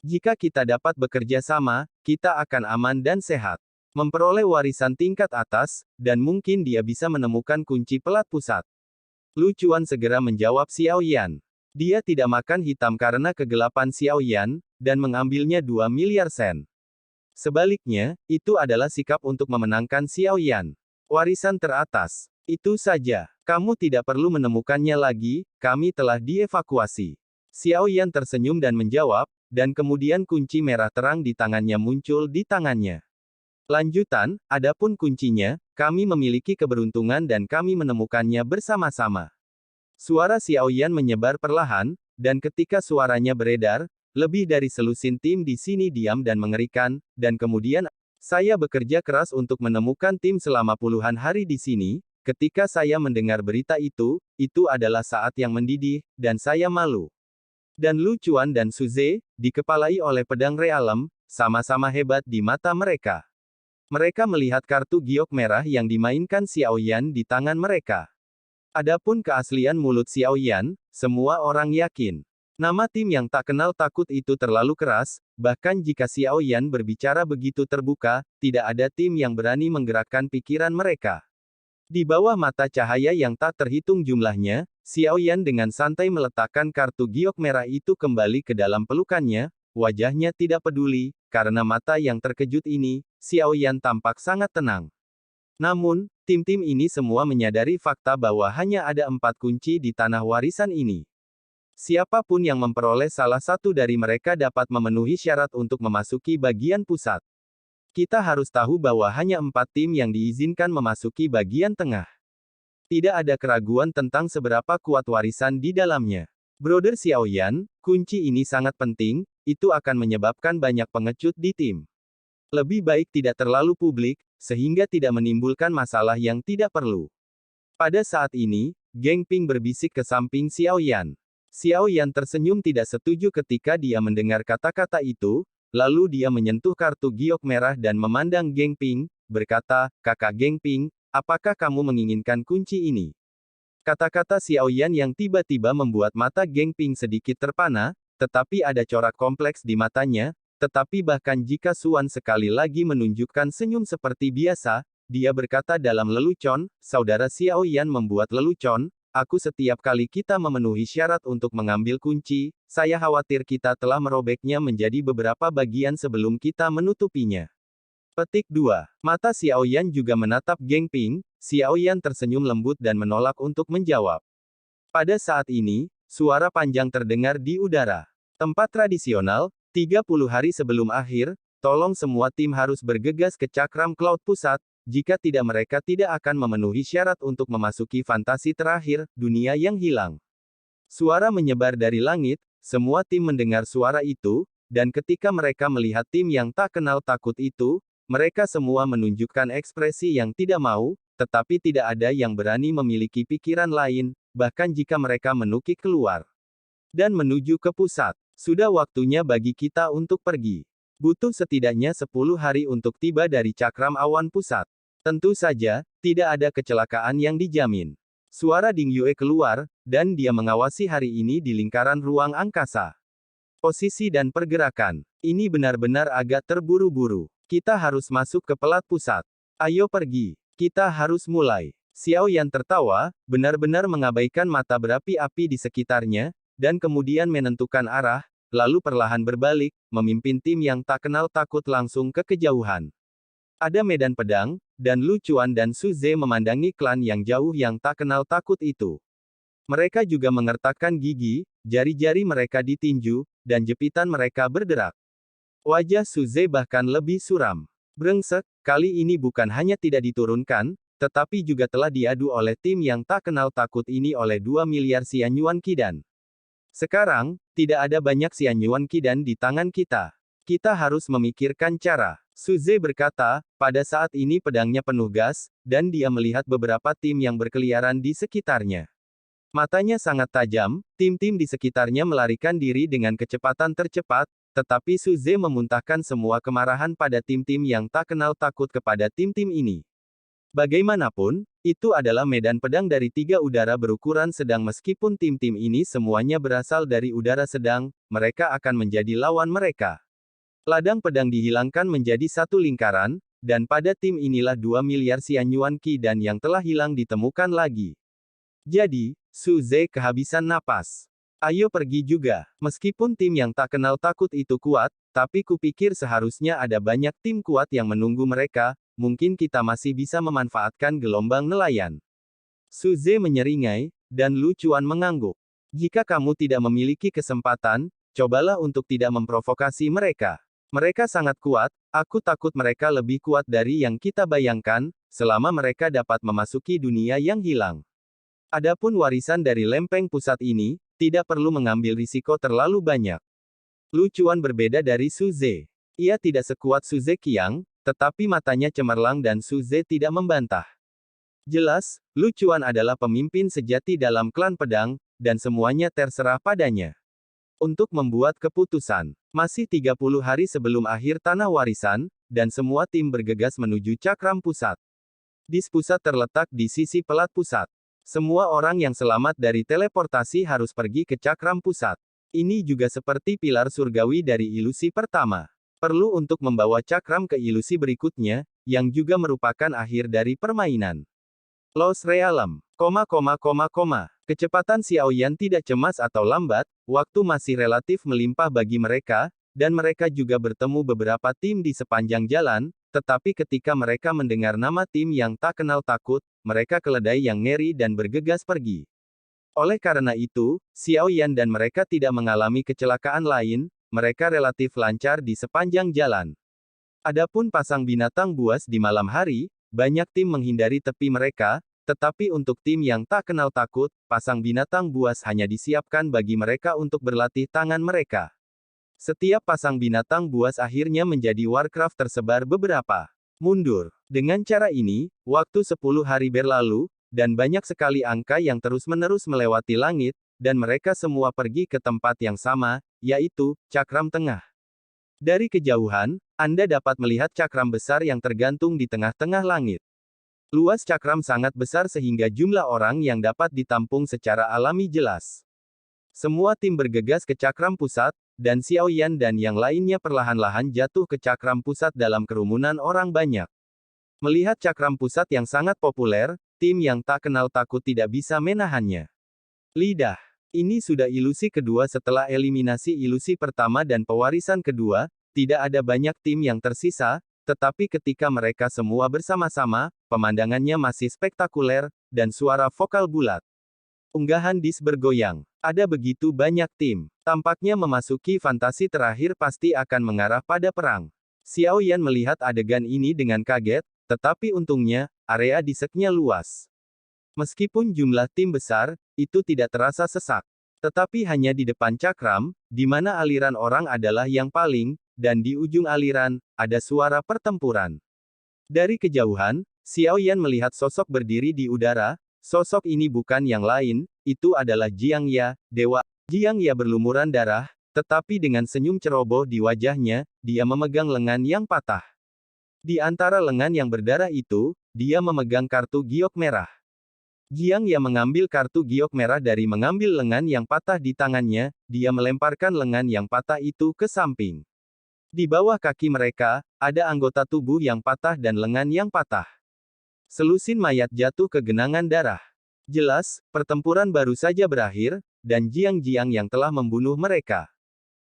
Jika kita dapat bekerja sama, kita akan aman dan sehat. Memperoleh warisan tingkat atas, dan mungkin dia bisa menemukan kunci pelat pusat. Lu Chuan segera menjawab Xiao Yan. Dia tidak makan hitam karena kegelapan Xiao Yan, dan mengambilnya 2 miliar sen. Sebaliknya, itu adalah sikap untuk memenangkan Xiao Yan. Warisan teratas. Itu saja. Kamu tidak perlu menemukannya lagi, kami telah dievakuasi. Xiao Yan tersenyum dan menjawab, dan kemudian kunci merah terang di tangannya muncul di tangannya. Lanjutan, adapun kuncinya, kami memiliki keberuntungan dan kami menemukannya bersama-sama. Suara Xiao Yan menyebar perlahan, dan ketika suaranya beredar, lebih dari selusin tim di sini diam dan mengerikan, dan kemudian, saya bekerja keras untuk menemukan tim selama puluhan hari di sini. Ketika saya mendengar berita itu adalah saat yang mendidih, dan saya malu. Dan Lu Chuan dan Su Ze, dikepalai oleh pedang realem, sama-sama hebat di mata mereka. Mereka melihat kartu giok merah yang dimainkan Xiao Yan di tangan mereka. Adapun keaslian mulut Xiao Yan, semua orang yakin. Nama tim yang tak kenal takut itu terlalu keras, bahkan jika Xiao Yan berbicara begitu terbuka, tidak ada tim yang berani menggerakkan pikiran mereka. Di bawah mata cahaya yang tak terhitung jumlahnya, Xiao Yan dengan santai meletakkan kartu giok merah itu kembali ke dalam pelukannya, wajahnya tidak peduli, karena mata yang terkejut ini, Xiao Yan tampak sangat tenang. Namun, tim-tim ini semua menyadari fakta bahwa hanya ada 4 kunci di tanah warisan ini. Siapapun yang memperoleh salah satu dari mereka dapat memenuhi syarat untuk memasuki bagian pusat. Kita harus tahu bahwa hanya 4 tim yang diizinkan memasuki bagian tengah. Tidak ada keraguan tentang seberapa kuat warisan di dalamnya. Brother Xiao Yan, kunci ini sangat penting, itu akan menyebabkan banyak pengecut di tim. Lebih baik tidak terlalu publik, sehingga tidak menimbulkan masalah yang tidak perlu. Pada saat ini, Geng Ping berbisik ke samping Xiao Yan. Xiao Yan tersenyum tidak setuju ketika dia mendengar kata-kata itu, lalu dia menyentuh kartu giok merah dan memandang Geng Ping, berkata, "Kakak Geng Ping, apakah kamu menginginkan kunci ini?" Kata-kata Xiao Yan yang tiba-tiba membuat mata Geng Ping sedikit terpana, tetapi ada corak kompleks di matanya, tetapi bahkan jika Suan sekali lagi menunjukkan senyum seperti biasa, dia berkata dalam lelucon, "Saudara Xiao Yan membuat lelucon, aku setiap kali kita memenuhi syarat untuk mengambil kunci, saya khawatir kita telah merobeknya menjadi beberapa bagian sebelum kita menutupinya." Petik 2. Mata Xiao Yan juga menatap Geng Ping, Xiao Yan tersenyum lembut dan menolak untuk menjawab. Pada saat ini, suara panjang terdengar di udara. Tempat tradisional, 30 hari sebelum akhir, tolong semua tim harus bergegas ke Cakram Cloud Pusat, jika tidak mereka tidak akan memenuhi syarat untuk memasuki fantasi terakhir, dunia yang hilang. Suara menyebar dari langit, semua tim mendengar suara itu, dan ketika mereka melihat tim yang tak kenal takut itu, mereka semua menunjukkan ekspresi yang tidak mau, tetapi tidak ada yang berani memiliki pikiran lain, bahkan jika mereka menukik keluar. Dan menuju ke pusat. Sudah waktunya bagi kita untuk pergi. Butuh setidaknya 10 hari untuk tiba dari Cakram Awan Pusat. Tentu saja, tidak ada kecelakaan yang dijamin. Suara Ding Yue keluar, dan dia mengawasi hari ini di lingkaran ruang angkasa. Posisi dan pergerakan. Ini benar-benar agak terburu-buru. Kita harus masuk ke pelat pusat. Ayo pergi. Kita harus mulai. Xiao Yan tertawa, benar-benar mengabaikan mata berapi-api di sekitarnya, dan kemudian menentukan arah, lalu perlahan berbalik, memimpin tim yang tak kenal takut langsung ke kejauhan. Ada medan pedang, dan Lu Chuan dan Su Ze memandangi klan yang jauh yang tak kenal takut itu. Mereka juga mengertakkan gigi, jari-jari mereka ditinju, dan jepitan mereka berderak. Wajah Su Ze bahkan lebih suram. Brengsek, kali ini bukan hanya tidak diturunkan, tetapi juga telah diadu oleh tim yang tak kenal takut ini oleh 2 miliar Xianyuan Qidan. Sekarang, tidak ada banyak Xianyuan Qidan di tangan kita. Kita harus memikirkan cara. Su Ze berkata, pada saat ini pedangnya penuh gas, dan dia melihat beberapa tim yang berkeliaran di sekitarnya. Matanya sangat tajam, tim-tim di sekitarnya melarikan diri dengan kecepatan tercepat, tetapi Su Ze memuntahkan semua kemarahan pada tim-tim yang tak kenal takut kepada tim-tim ini. Bagaimanapun, itu adalah medan pedang dari 3 udara berukuran sedang meskipun tim-tim ini semuanya berasal dari udara sedang, mereka akan menjadi lawan mereka. Ladang pedang dihilangkan menjadi satu lingkaran, dan pada tim inilah 2 miliar Xianyuan Qidan yang telah hilang ditemukan lagi. Jadi, Su Ze kehabisan napas. Ayo pergi juga. Meskipun tim yang tak kenal takut itu kuat, tapi kupikir seharusnya ada banyak tim kuat yang menunggu mereka, mungkin kita masih bisa memanfaatkan gelombang nelayan. Su Ze menyeringai, dan Lu Chuan mengangguk. Jika kamu tidak memiliki kesempatan, cobalah untuk tidak memprovokasi mereka. Mereka sangat kuat, aku takut mereka lebih kuat dari yang kita bayangkan, selama mereka dapat memasuki dunia yang hilang. Adapun warisan dari lempeng pusat ini, tidak perlu mengambil risiko terlalu banyak. Lu Chuan berbeda dari Su Ze. Ia tidak sekuat Su Ze Qiang, tetapi matanya cemerlang dan Su Ze tidak membantah. Jelas, Lu Chuan adalah pemimpin sejati dalam klan pedang, dan semuanya terserah padanya. Untuk membuat keputusan, masih 30 hari sebelum akhir tanah warisan, dan semua tim bergegas menuju cakram pusat. Dis pusat terletak di sisi pelat pusat. Semua orang yang selamat dari teleportasi harus pergi ke cakram pusat. Ini juga seperti pilar surgawi dari ilusi pertama. Perlu untuk membawa cakram ke ilusi berikutnya, yang juga merupakan akhir dari permainan. Los Realem, Kecepatan Xiao Yan tidak cemas atau lambat, waktu masih relatif melimpah bagi mereka, dan mereka juga bertemu beberapa tim di sepanjang jalan, tetapi ketika mereka mendengar nama tim yang tak kenal takut, mereka keledai yang ngeri dan bergegas pergi. Oleh karena itu, Xiao Yan dan mereka tidak mengalami kecelakaan lain, mereka relatif lancar di sepanjang jalan. Adapun pasang binatang buas di malam hari, banyak tim menghindari tepi mereka, tetapi untuk tim yang tak kenal takut, pasang binatang buas hanya disiapkan bagi mereka untuk berlatih tangan mereka. Setiap pasang binatang buas akhirnya menjadi Warcraft tersebar beberapa. Mundur. Dengan cara ini, waktu 10 hari berlalu, dan banyak sekali angka yang terus-menerus melewati langit, dan mereka semua pergi ke tempat yang sama, yaitu, cakram tengah. Dari kejauhan, Anda dapat melihat cakram besar yang tergantung di tengah-tengah langit. Luas cakram sangat besar sehingga jumlah orang yang dapat ditampung secara alami jelas. Semua tim bergegas ke cakram pusat, dan Xiao Yan dan yang lainnya perlahan-lahan jatuh ke cakram pusat dalam kerumunan orang banyak. Melihat cakram pusat yang sangat populer, tim yang tak kenal takut tidak bisa menahannya. Lidah. Ini sudah ilusi kedua setelah eliminasi ilusi pertama dan pewarisan kedua, tidak ada banyak tim yang tersisa, tetapi ketika mereka semua bersama-sama, pemandangannya masih spektakuler, dan suara vokal bulat. Unggahan dis bergoyang. Ada begitu banyak tim. Tampaknya memasuki fantasi terakhir pasti akan mengarah pada perang. Xiao Yan melihat adegan ini dengan kaget, tetapi untungnya, area diseknya luas. Meskipun jumlah tim besar, itu tidak terasa sesak. Tetapi hanya di depan cakram, di mana aliran orang adalah yang paling, dan di ujung aliran, ada suara pertempuran. Dari kejauhan, Xiao Yan melihat sosok berdiri di udara. Sosok ini bukan yang lain, itu adalah Jiang Ya, dewa. Jiang Ya berlumuran darah, tetapi dengan senyum ceroboh di wajahnya, dia memegang lengan yang patah. Di antara lengan yang berdarah itu, dia memegang kartu giok merah. Jiang Ya mengambil kartu giok merah dari mengambil lengan yang patah di tangannya, dia melemparkan lengan yang patah itu ke samping. Di bawah kaki mereka, ada anggota tubuh yang patah dan lengan yang patah. Selusin mayat jatuh ke genangan darah. Jelas, pertempuran baru saja berakhir, dan Jiang yang telah membunuh mereka.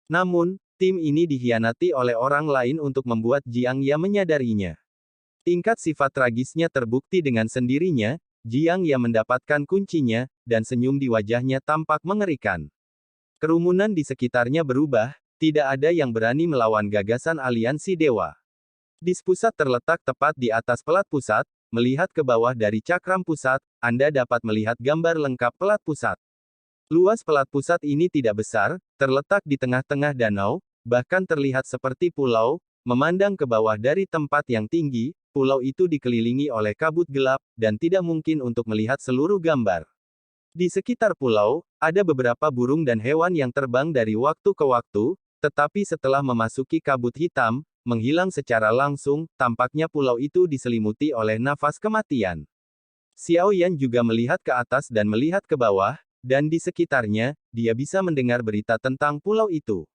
Namun, tim ini dikhianati oleh orang lain untuk membuat Jiang Ya menyadarinya. Tingkat sifat tragisnya terbukti dengan sendirinya, Jiang Ya mendapatkan kuncinya, dan senyum di wajahnya tampak mengerikan. Kerumunan di sekitarnya berubah, tidak ada yang berani melawan gagasan aliansi dewa. Dis pusat terletak tepat di atas pelat pusat, melihat ke bawah dari cakram pusat, Anda dapat melihat gambar lengkap pelat pusat. Luas pelat pusat ini tidak besar, terletak di tengah-tengah danau, bahkan terlihat seperti pulau, memandang ke bawah dari tempat yang tinggi, pulau itu dikelilingi oleh kabut gelap, dan tidak mungkin untuk melihat seluruh gambar. Di sekitar pulau, ada beberapa burung dan hewan yang terbang dari waktu ke waktu, tetapi setelah memasuki kabut hitam, menghilang secara langsung, tampaknya pulau itu diselimuti oleh nafas kematian. Xiao Yan juga melihat ke atas dan melihat ke bawah, dan di sekitarnya, dia bisa mendengar berita tentang pulau itu.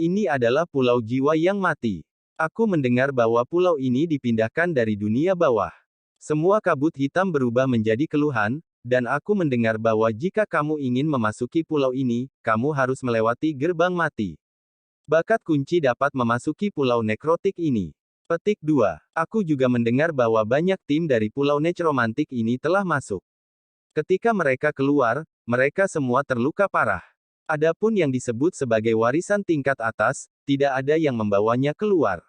Ini adalah pulau jiwa yang mati. Aku mendengar bahwa pulau ini dipindahkan dari dunia bawah. Semua kabut hitam berubah menjadi keluhan, dan aku mendengar bahwa jika kamu ingin memasuki pulau ini, kamu harus melewati gerbang mati. Bakat kunci dapat memasuki pulau nekrotik ini. Petik 2. Aku juga mendengar bahwa banyak tim dari pulau nekromantik ini telah masuk. Ketika mereka keluar, mereka semua terluka parah. Adapun yang disebut sebagai warisan tingkat atas, tidak ada yang membawanya keluar.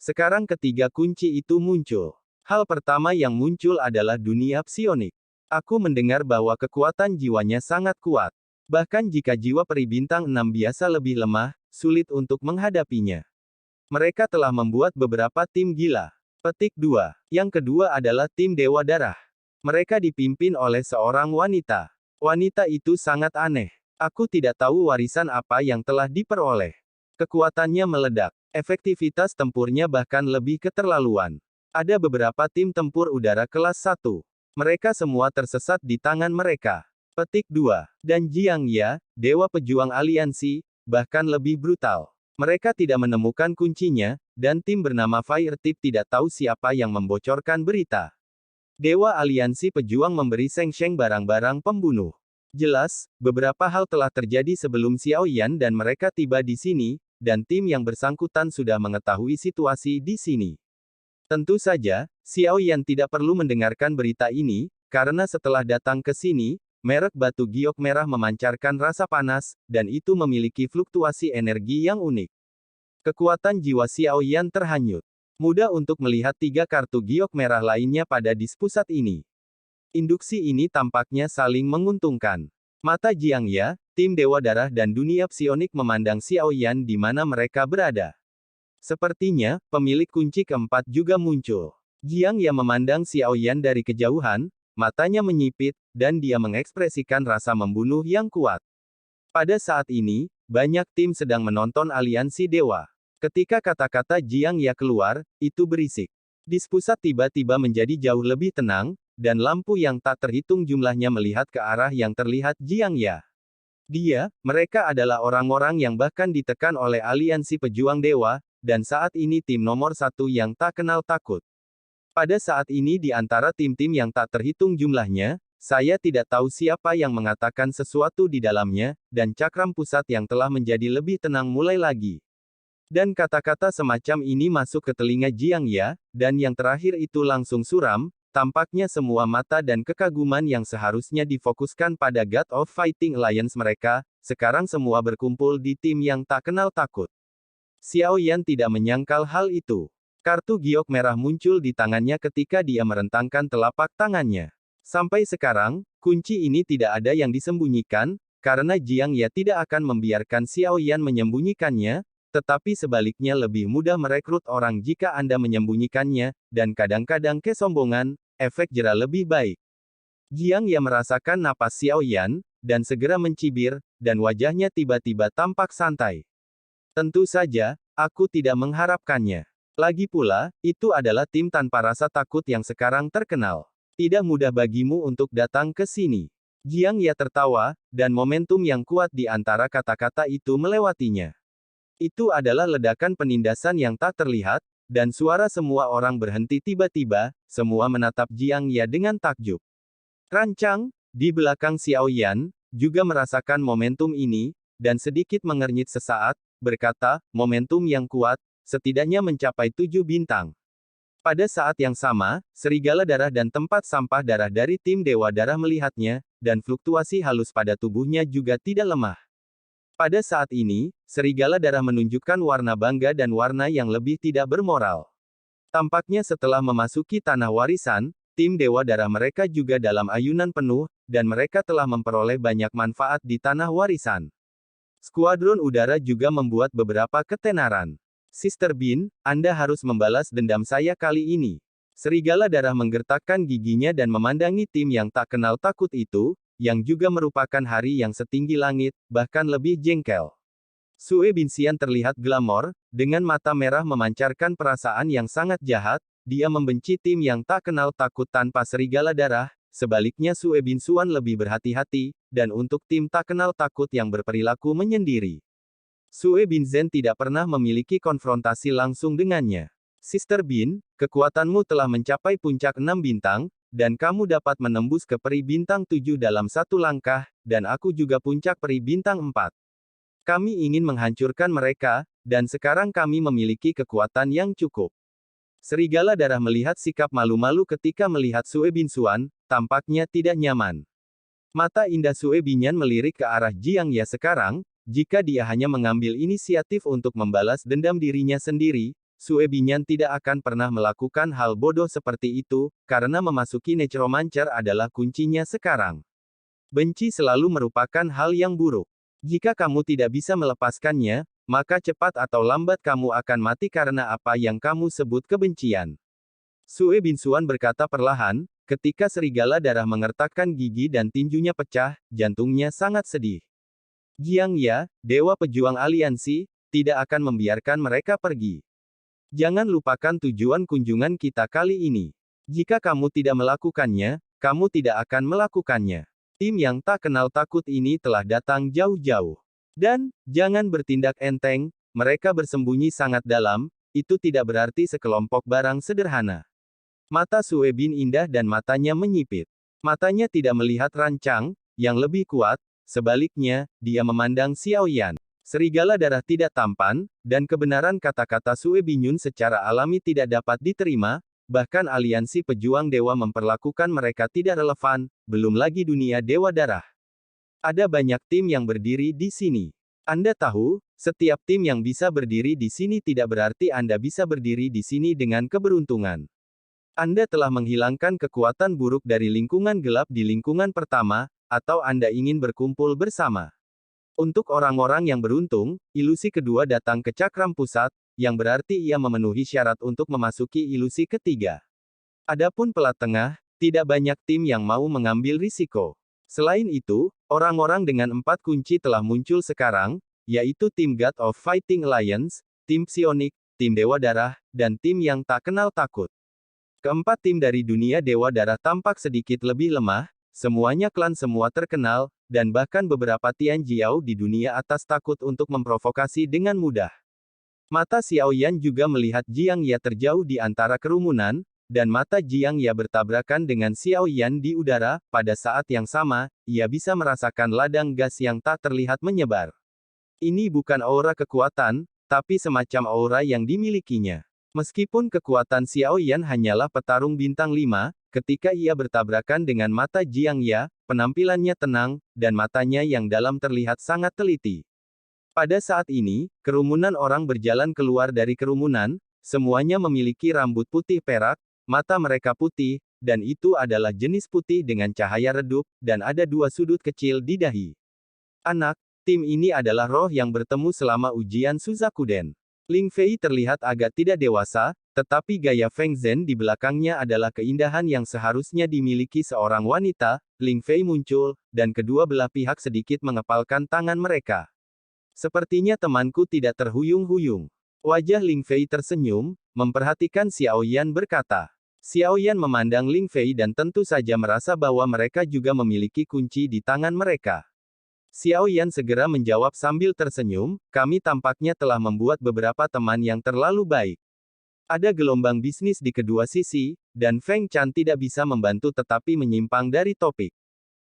Sekarang ketiga kunci itu muncul. Hal pertama yang muncul adalah dunia psionik. Aku mendengar bahwa kekuatan jiwanya sangat kuat. Bahkan jika jiwa peri bintang 6 biasa lebih lemah, sulit untuk menghadapinya. Mereka telah membuat beberapa tim gila. Petik 2. Yang kedua adalah tim Dewa Darah. Mereka dipimpin oleh seorang wanita. Wanita itu sangat aneh. Aku tidak tahu warisan apa yang telah diperoleh. Kekuatannya meledak. Efektivitas tempurnya bahkan lebih keterlaluan. Ada beberapa tim tempur udara kelas 1. Mereka semua tersesat di tangan mereka. Petik 2. Dan Jiang Ya, Dewa Pejuang Aliansi, bahkan lebih brutal. Mereka tidak menemukan kuncinya, dan tim bernama Fire Tip tidak tahu siapa yang membocorkan berita. Dewa Aliansi Pejuang memberi Sheng Sheng barang-barang pembunuh. Jelas, beberapa hal telah terjadi sebelum Xiao Yan dan mereka tiba di sini, dan tim yang bersangkutan sudah mengetahui situasi di sini. Tentu saja, Xiao Yan tidak perlu mendengarkan berita ini, karena setelah datang ke sini, merek batu giok merah memancarkan rasa panas, dan itu memiliki fluktuasi energi yang unik. Kekuatan jiwa Xiao Yan terhanyut. Mudah untuk melihat 3 kartu giok merah lainnya pada dis pusat ini. Induksi ini tampaknya saling menguntungkan. Mata Jiang Ya, tim Dewa Darah dan dunia psionik memandang Xiao Yan di mana mereka berada. Sepertinya, pemilik kunci keempat juga muncul. Jiang Ya memandang Xiao Yan dari kejauhan, matanya menyipit, dan dia mengekspresikan rasa membunuh yang kuat. Pada saat ini, banyak tim sedang menonton aliansi dewa. Ketika kata-kata Jiang Ya keluar, itu berisik. Dis pusat tiba-tiba menjadi jauh lebih tenang, dan lampu yang tak terhitung jumlahnya melihat ke arah yang terlihat Jiang Ya. Mereka adalah orang-orang yang bahkan ditekan oleh aliansi pejuang dewa, dan saat ini tim nomor 1 yang tak kenal takut. Pada saat ini di antara tim-tim yang tak terhitung jumlahnya, saya tidak tahu siapa yang mengatakan sesuatu di dalamnya, dan cakram pusat yang telah menjadi lebih tenang mulai lagi. Dan kata-kata semacam ini masuk ke telinga Jiang Ya, dan yang terakhir itu langsung suram, tampaknya semua mata dan kekaguman yang seharusnya difokuskan pada God of Fighting Alliance mereka, sekarang semua berkumpul di tim yang tak kenal takut. Xiao Yan tidak menyangkal hal itu. Kartu giok merah muncul di tangannya ketika dia merentangkan telapak tangannya. Sampai sekarang, kunci ini tidak ada yang disembunyikan, karena Jiang Ya tidak akan membiarkan Xiao Yan menyembunyikannya, tetapi sebaliknya lebih mudah merekrut orang jika Anda menyembunyikannya, dan kadang-kadang kesombongan, efek jera lebih baik. Jiang Ya merasakan napas Xiao Yan, dan segera mencibir, dan wajahnya tiba-tiba tampak santai. Tentu saja, aku tidak mengharapkannya. Lagi pula, itu adalah tim tanpa rasa takut yang sekarang terkenal. Tidak mudah bagimu untuk datang ke sini. Jiang Ya tertawa, dan momentum yang kuat di antara kata-kata itu melewatinya. Itu adalah ledakan penindasan yang tak terlihat, dan suara semua orang berhenti tiba-tiba, semua menatap Jiang Ya dengan takjub. Rancang, di belakang Xiao Yan, juga merasakan momentum ini, dan sedikit mengernyit sesaat, berkata, momentum yang kuat, setidaknya mencapai 7 bintang. Pada saat yang sama, serigala darah dan tempat sampah darah dari tim Dewa Darah melihatnya, dan fluktuasi halus pada tubuhnya juga tidak lemah. Pada saat ini, serigala darah menunjukkan warna bangga dan warna yang lebih tidak bermoral. Tampaknya setelah memasuki tanah warisan, tim Dewa Darah mereka juga dalam ayunan penuh, dan mereka telah memperoleh banyak manfaat di tanah warisan. Skuadron udara juga membuat beberapa ketenaran. Sister Bean, Anda harus membalas dendam saya kali ini. Serigala darah menggertakkan giginya dan memandangi tim yang tak kenal takut itu, yang juga merupakan hari yang setinggi langit, bahkan lebih jengkel. Sue Binxian terlihat glamor, dengan mata merah memancarkan perasaan yang sangat jahat, dia membenci tim yang tak kenal takut tanpa serigala darah, sebaliknya Sue Binsuan lebih berhati-hati, dan untuk tim tak kenal takut yang berperilaku menyendiri. Sue Binzen tidak pernah memiliki konfrontasi langsung dengannya. Sister Bin, kekuatanmu telah mencapai puncak 6 bintang, dan kamu dapat menembus ke peri bintang 7 dalam satu langkah, dan aku juga puncak peri bintang 4. Kami ingin menghancurkan mereka, dan sekarang kami memiliki kekuatan yang cukup. Serigala darah melihat sikap malu-malu ketika melihat Sue Binsuan, tampaknya tidak nyaman. Mata indah Sue Binyan melirik ke arah Jiang Ya sekarang. Jika dia hanya mengambil inisiatif untuk membalas dendam dirinya sendiri, Sue Binyan tidak akan pernah melakukan hal bodoh seperti itu, karena memasuki Necromancer adalah kuncinya sekarang. Benci selalu merupakan hal yang buruk. Jika kamu tidak bisa melepaskannya, maka cepat atau lambat kamu akan mati karena apa yang kamu sebut kebencian. Sue Binsuan berkata perlahan, ketika serigala darah mengertakkan gigi dan tinjunya pecah, jantungnya sangat sedih. Jiang Ya, Dewa Pejuang Aliansi, tidak akan membiarkan mereka pergi. Jangan lupakan tujuan kunjungan kita kali ini. Jika kamu tidak melakukannya, kamu tidak akan melakukannya. Tim yang tak kenal takut ini telah datang jauh-jauh. Dan, jangan bertindak enteng, mereka bersembunyi sangat dalam, itu tidak berarti sekelompok barang sederhana. Mata Sue Bin indah dan matanya menyipit. Matanya tidak melihat rancang, yang lebih kuat. Sebaliknya, dia memandang Xiao Yan. Serigala darah tidak tampan, dan kebenaran kata-kata Sue Binyun secara alami tidak dapat diterima, bahkan aliansi pejuang dewa memperlakukan mereka tidak relevan, belum lagi dunia dewa darah. Ada banyak tim yang berdiri di sini. Anda tahu, setiap tim yang bisa berdiri di sini tidak berarti Anda bisa berdiri di sini dengan keberuntungan. Anda telah menghilangkan kekuatan buruk dari lingkungan gelap di lingkungan pertama, atau Anda ingin berkumpul bersama. Untuk orang-orang yang beruntung, ilusi kedua datang ke cakram pusat, yang berarti ia memenuhi syarat untuk memasuki ilusi ketiga. Adapun pelat tengah, tidak banyak tim yang mau mengambil risiko. Selain itu, orang-orang dengan 4 kunci telah muncul sekarang, yaitu tim God of Fighting Alliance, tim Psionik, tim Dewa Darah, dan tim yang tak kenal takut. Keempat tim dari dunia Dewa Darah tampak sedikit lebih lemah, semuanya klan semua terkenal, dan bahkan beberapa Tian Jiao di dunia atas takut untuk memprovokasi dengan mudah. Mata Xiao Yan juga melihat Jiang Ya terjauh di antara kerumunan, dan mata Jiang Ya bertabrakan dengan Xiao Yan di udara, pada saat yang sama, ia bisa merasakan ladang gas yang tak terlihat menyebar. Ini bukan aura kekuatan, tapi semacam aura yang dimilikinya. Meskipun kekuatan Xiao Yan hanyalah petarung bintang 5, ketika ia bertabrakan dengan mata Jiang Ya, penampilannya tenang, dan matanya yang dalam terlihat sangat teliti. Pada saat ini, kerumunan orang berjalan keluar dari kerumunan, semuanya memiliki rambut putih perak, mata mereka putih, dan itu adalah jenis putih dengan cahaya redup, dan ada 2 sudut kecil di dahi. Anak, tim ini adalah roh yang bertemu selama ujian Suzakuden. Ling Fei terlihat agak tidak dewasa, tetapi gaya Feng Zhen di belakangnya adalah keindahan yang seharusnya dimiliki seorang wanita. Ling Fei muncul, dan kedua belah pihak sedikit mengepalkan tangan mereka. Sepertinya temanku tidak terhuyung-huyung. Wajah Ling Fei tersenyum, memperhatikan Xiao Yan berkata. Xiao Yan memandang Ling Fei dan tentu saja merasa bahwa mereka juga memiliki kunci di tangan mereka. Xiao Yan segera menjawab sambil tersenyum, kami tampaknya telah membuat beberapa teman yang terlalu baik. Ada gelombang bisnis di kedua sisi, dan Feng Chan tidak bisa membantu tetapi menyimpang dari topik.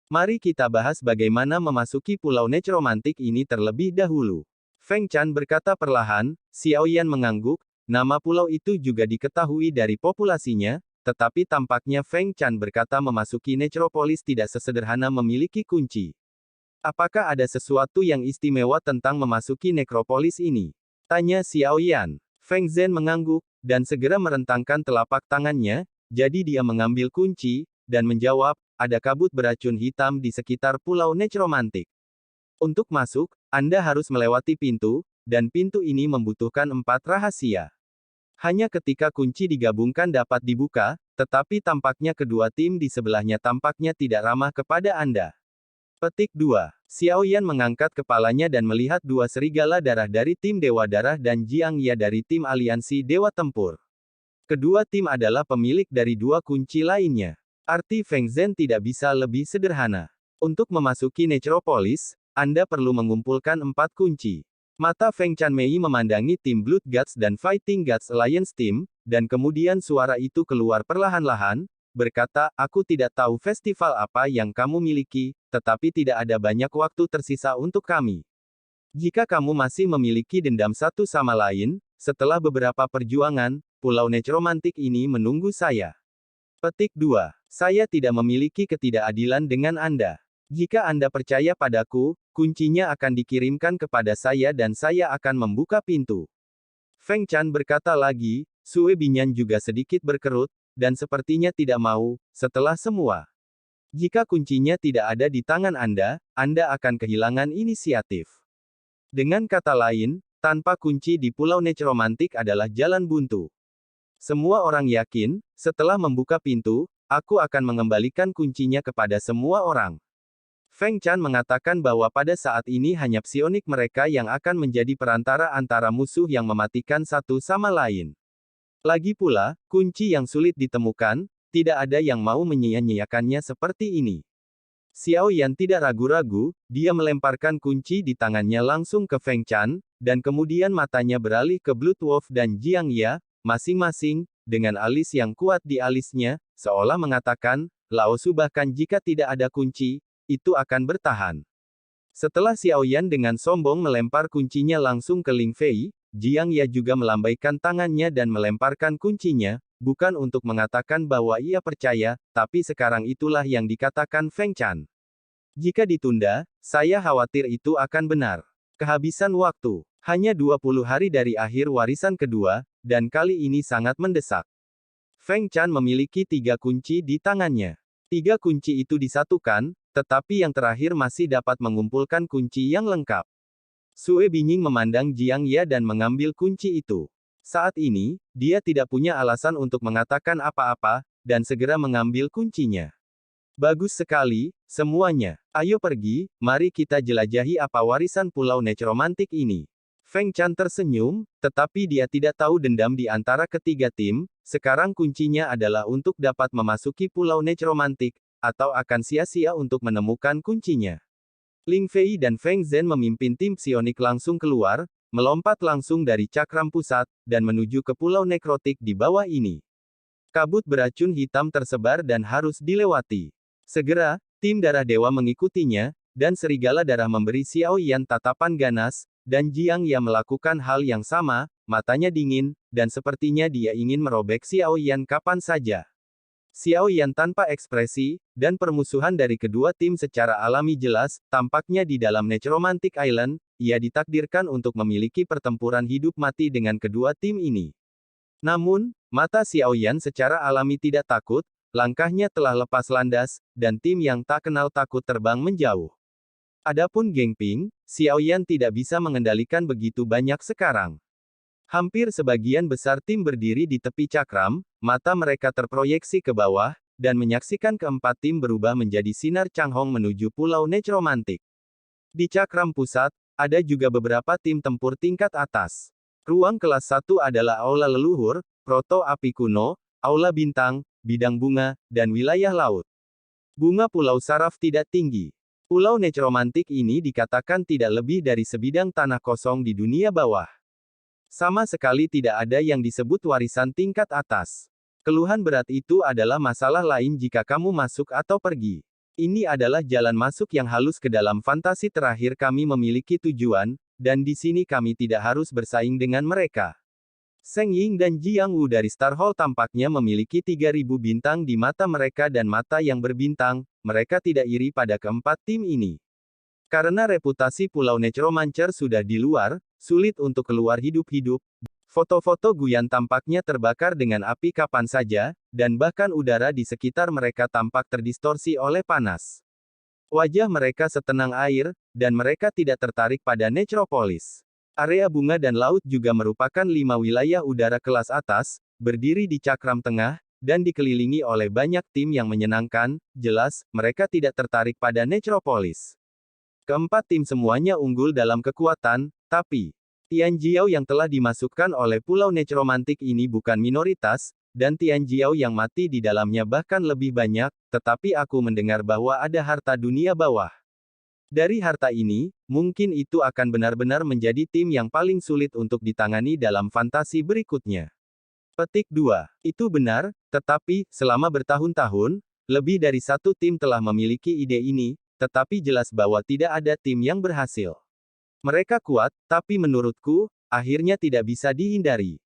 Mari kita bahas bagaimana memasuki Pulau Necromantik ini terlebih dahulu. Feng Chan berkata perlahan, Xiao Yan mengangguk, nama pulau itu juga diketahui dari populasinya, tetapi tampaknya Feng Chan berkata memasuki Necropolis tidak sesederhana memiliki kunci. Apakah ada sesuatu yang istimewa tentang memasuki Necropolis ini? Tanya Xiao Yan. Feng Zhen mengangguk, dan segera merentangkan telapak tangannya, jadi dia mengambil kunci, dan menjawab, ada kabut beracun hitam di sekitar Pulau Necromantik. Untuk masuk, Anda harus melewati pintu, dan pintu ini membutuhkan 4 rahasia. Hanya ketika kunci digabungkan dapat dibuka, tetapi tampaknya kedua tim di sebelahnya tampaknya tidak ramah kepada Anda. Petik 2. Xiao Yan mengangkat kepalanya dan melihat 2 serigala darah dari tim Dewa Darah dan Jiang Ye dari tim Aliansi Dewa Tempur. Kedua tim adalah pemilik dari 2 kunci lainnya. Arti Feng Zhen tidak bisa lebih sederhana. Untuk memasuki Necropolis, Anda perlu mengumpulkan 4 kunci. Mata Feng Chanmei memandangi tim Blood Gods dan Fighting Gods Alliance Team, dan kemudian suara itu keluar perlahan-lahan, berkata, aku tidak tahu festival apa yang kamu miliki, tetapi tidak ada banyak waktu tersisa untuk kami. Jika kamu masih memiliki dendam satu sama lain, setelah beberapa perjuangan, Pulau Necromantik ini menunggu saya. Petik 2. Saya tidak memiliki ketidakadilan dengan Anda. Jika Anda percaya padaku, kuncinya akan dikirimkan kepada saya dan saya akan membuka pintu. Feng Chan berkata lagi, Sue Binyan juga sedikit berkerut, dan sepertinya tidak mau, setelah semua. Jika kuncinya tidak ada di tangan Anda akan kehilangan inisiatif. Dengan kata lain, tanpa kunci di Pulau Necromantik adalah jalan buntu. Semua orang yakin, setelah membuka pintu, aku akan mengembalikan kuncinya kepada semua orang. Feng Chan mengatakan bahwa pada saat ini hanya psionik mereka yang akan menjadi perantara antara musuh yang mematikan satu sama lain. Lagi pula, kunci yang sulit ditemukan, tidak ada yang mau menyia-nyiakannya seperti ini. Xiao Yan tidak ragu-ragu, dia melemparkan kunci di tangannya langsung ke Feng Chan, dan kemudian matanya beralih ke Blood Wolf dan Jiang Ye, masing-masing, dengan alis yang kuat di alisnya, seolah mengatakan, Lao Su bahkan jika tidak ada kunci, itu akan bertahan. Setelah Xiao Yan dengan sombong melempar kuncinya langsung ke Ling Fei, Jiang Ye juga melambaikan tangannya dan melemparkan kuncinya, bukan untuk mengatakan bahwa ia percaya, tapi sekarang itulah yang dikatakan Feng Chan. Jika ditunda, saya khawatir itu akan benar. Kehabisan waktu. Hanya 20 hari dari akhir warisan kedua, dan kali ini sangat mendesak. Feng Chan memiliki 3 kunci di tangannya. 3 kunci itu disatukan, tetapi yang terakhir masih dapat mengumpulkan kunci yang lengkap. Sue Binying memandang Jiang Ye dan mengambil kunci itu. Saat ini, dia tidak punya alasan untuk mengatakan apa-apa, dan segera mengambil kuncinya. Bagus sekali, semuanya. Ayo pergi, mari kita jelajahi apa warisan Pulau Necromantik ini. Feng Chan tersenyum, tetapi dia tidak tahu dendam di antara ketiga tim, sekarang kuncinya adalah untuk dapat memasuki Pulau Necromantik, atau akan sia-sia untuk menemukan kuncinya. Ling Fei dan Feng Zhen memimpin tim psionik langsung keluar, melompat langsung dari cakram pusat, dan menuju ke pulau nekrotik di bawah ini. Kabut beracun hitam tersebar dan harus dilewati. Segera, tim darah dewa mengikutinya, dan serigala darah memberi Xiao Yan tatapan ganas, dan Jiang Ye melakukan hal yang sama, matanya dingin, dan sepertinya dia ingin merobek Xiao Yan kapan saja. Xiao Yan tanpa ekspresi, dan permusuhan dari kedua tim secara alami jelas, tampaknya di dalam Necromantic Island, ia ditakdirkan untuk memiliki pertempuran hidup mati dengan kedua tim ini. Namun, mata Xiao Yan secara alami tidak takut, langkahnya telah lepas landas, dan tim yang tak kenal takut terbang menjauh. Adapun Geng Ping, Xiao Yan tidak bisa mengendalikan begitu banyak sekarang. Hampir sebagian besar tim berdiri di tepi cakram, mata mereka terproyeksi ke bawah, dan menyaksikan keempat tim berubah menjadi sinar Changhong menuju Pulau Necromantik. Di cakram pusat, ada juga beberapa tim tempur tingkat atas. Ruang kelas 1 adalah aula leluhur, proto api kuno, aula bintang, bidang bunga, dan wilayah laut. Bunga Pulau Saraf tidak tinggi. Pulau Necromantik ini dikatakan tidak lebih dari sebidang tanah kosong di dunia bawah. Sama sekali tidak ada yang disebut warisan tingkat atas. Keluhan berat itu adalah masalah lain jika kamu masuk atau pergi. Ini adalah jalan masuk yang halus ke dalam fantasi terakhir kami memiliki tujuan, dan di sini kami tidak harus bersaing dengan mereka. Seng Ying dan Jiang Wu dari Star Hall tampaknya memiliki 3.000 bintang di mata mereka dan mata yang berbintang, mereka tidak iri pada keempat tim ini. Karena reputasi Pulau Necromancer sudah di luar, sulit untuk keluar hidup-hidup. Foto-foto Guyan tampaknya terbakar dengan api kapan saja, dan bahkan udara di sekitar mereka tampak terdistorsi oleh panas. Wajah mereka setenang air, dan mereka tidak tertarik pada Necropolis. Area bunga dan laut juga merupakan 5 wilayah udara kelas atas, berdiri di cakram tengah, dan dikelilingi oleh banyak tim yang menyenangkan. Jelas, mereka tidak tertarik pada Necropolis. Keempat tim semuanya unggul dalam kekuatan, tapi Tianjiao yang telah dimasukkan oleh Pulau Necromantik ini bukan minoritas, dan Tianjiao yang mati di dalamnya bahkan lebih banyak, tetapi aku mendengar bahwa ada harta dunia bawah. Dari harta ini, mungkin itu akan benar-benar menjadi tim yang paling sulit untuk ditangani dalam fantasi berikutnya. Petik 2. Itu benar, tetapi, selama bertahun-tahun, lebih dari satu tim telah memiliki ide ini, tetapi jelas bahwa tidak ada tim yang berhasil. Mereka kuat, tapi menurutku, akhirnya tidak bisa dihindari.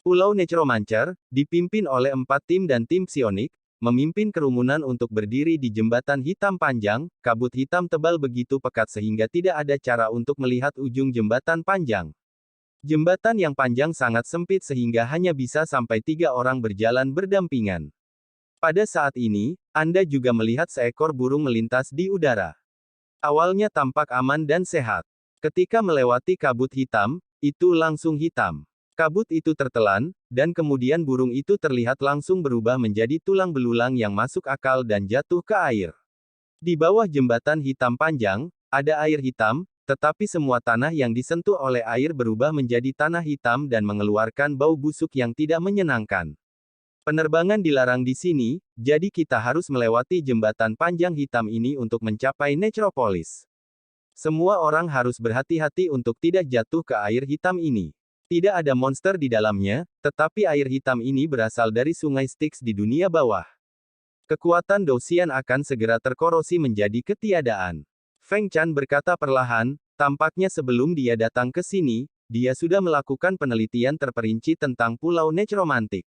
Pulau Necromancer, dipimpin oleh 4 tim dan tim psionik, memimpin kerumunan untuk berdiri di jembatan hitam panjang, kabut hitam tebal begitu pekat sehingga tidak ada cara untuk melihat ujung jembatan panjang. Jembatan yang panjang sangat sempit sehingga hanya bisa sampai 3 orang berjalan berdampingan. Pada saat ini, Anda juga melihat seekor burung melintas di udara. Awalnya tampak aman dan sehat. Ketika melewati kabut hitam, itu langsung hitam. Kabut itu tertelan, dan kemudian burung itu terlihat langsung berubah menjadi tulang belulang yang masuk akal dan jatuh ke air. Di bawah jembatan hitam panjang, ada air hitam, tetapi semua tanah yang disentuh oleh air berubah menjadi tanah hitam dan mengeluarkan bau busuk yang tidak menyenangkan. Penerbangan dilarang di sini, jadi kita harus melewati jembatan panjang hitam ini untuk mencapai Necropolis. Semua orang harus berhati-hati untuk tidak jatuh ke air hitam ini. Tidak ada monster di dalamnya, tetapi air hitam ini berasal dari sungai Styx di dunia bawah. Kekuatan Dosian akan segera terkorosi menjadi ketiadaan. Feng Chan berkata perlahan, tampaknya sebelum dia datang ke sini, dia sudah melakukan penelitian terperinci tentang Pulau Necromantik.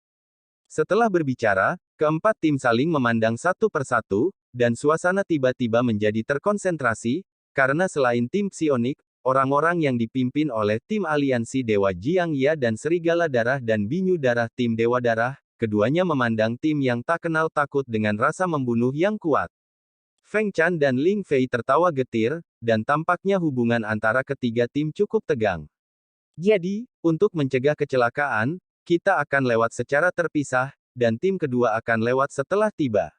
Setelah berbicara, keempat tim saling memandang satu persatu, dan suasana tiba-tiba menjadi terkonsentrasi, karena selain tim psionik, orang-orang yang dipimpin oleh tim aliansi Dewa Jiang Ya dan Serigala Darah dan Binyu Darah tim Dewa Darah, keduanya memandang tim yang tak kenal takut dengan rasa membunuh yang kuat. Feng Chan dan Ling Fei tertawa getir, dan tampaknya hubungan antara ketiga tim cukup tegang. Jadi, untuk mencegah kecelakaan, kita akan lewat secara terpisah, dan tim kedua akan lewat setelah tiba.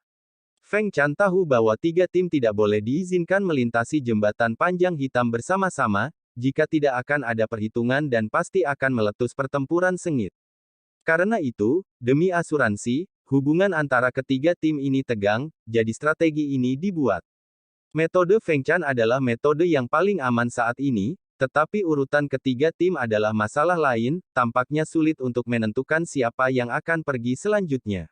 Feng Chan tahu bahwa 3 tim tidak boleh diizinkan melintasi jembatan panjang hitam bersama-sama, jika tidak akan ada perhitungan dan pasti akan meletus pertempuran sengit. Karena itu, demi asuransi, hubungan antara ketiga tim ini tegang, jadi strategi ini dibuat. Metode Feng Chan adalah metode yang paling aman saat ini, tetapi urutan ketiga tim adalah masalah lain, tampaknya sulit untuk menentukan siapa yang akan pergi selanjutnya.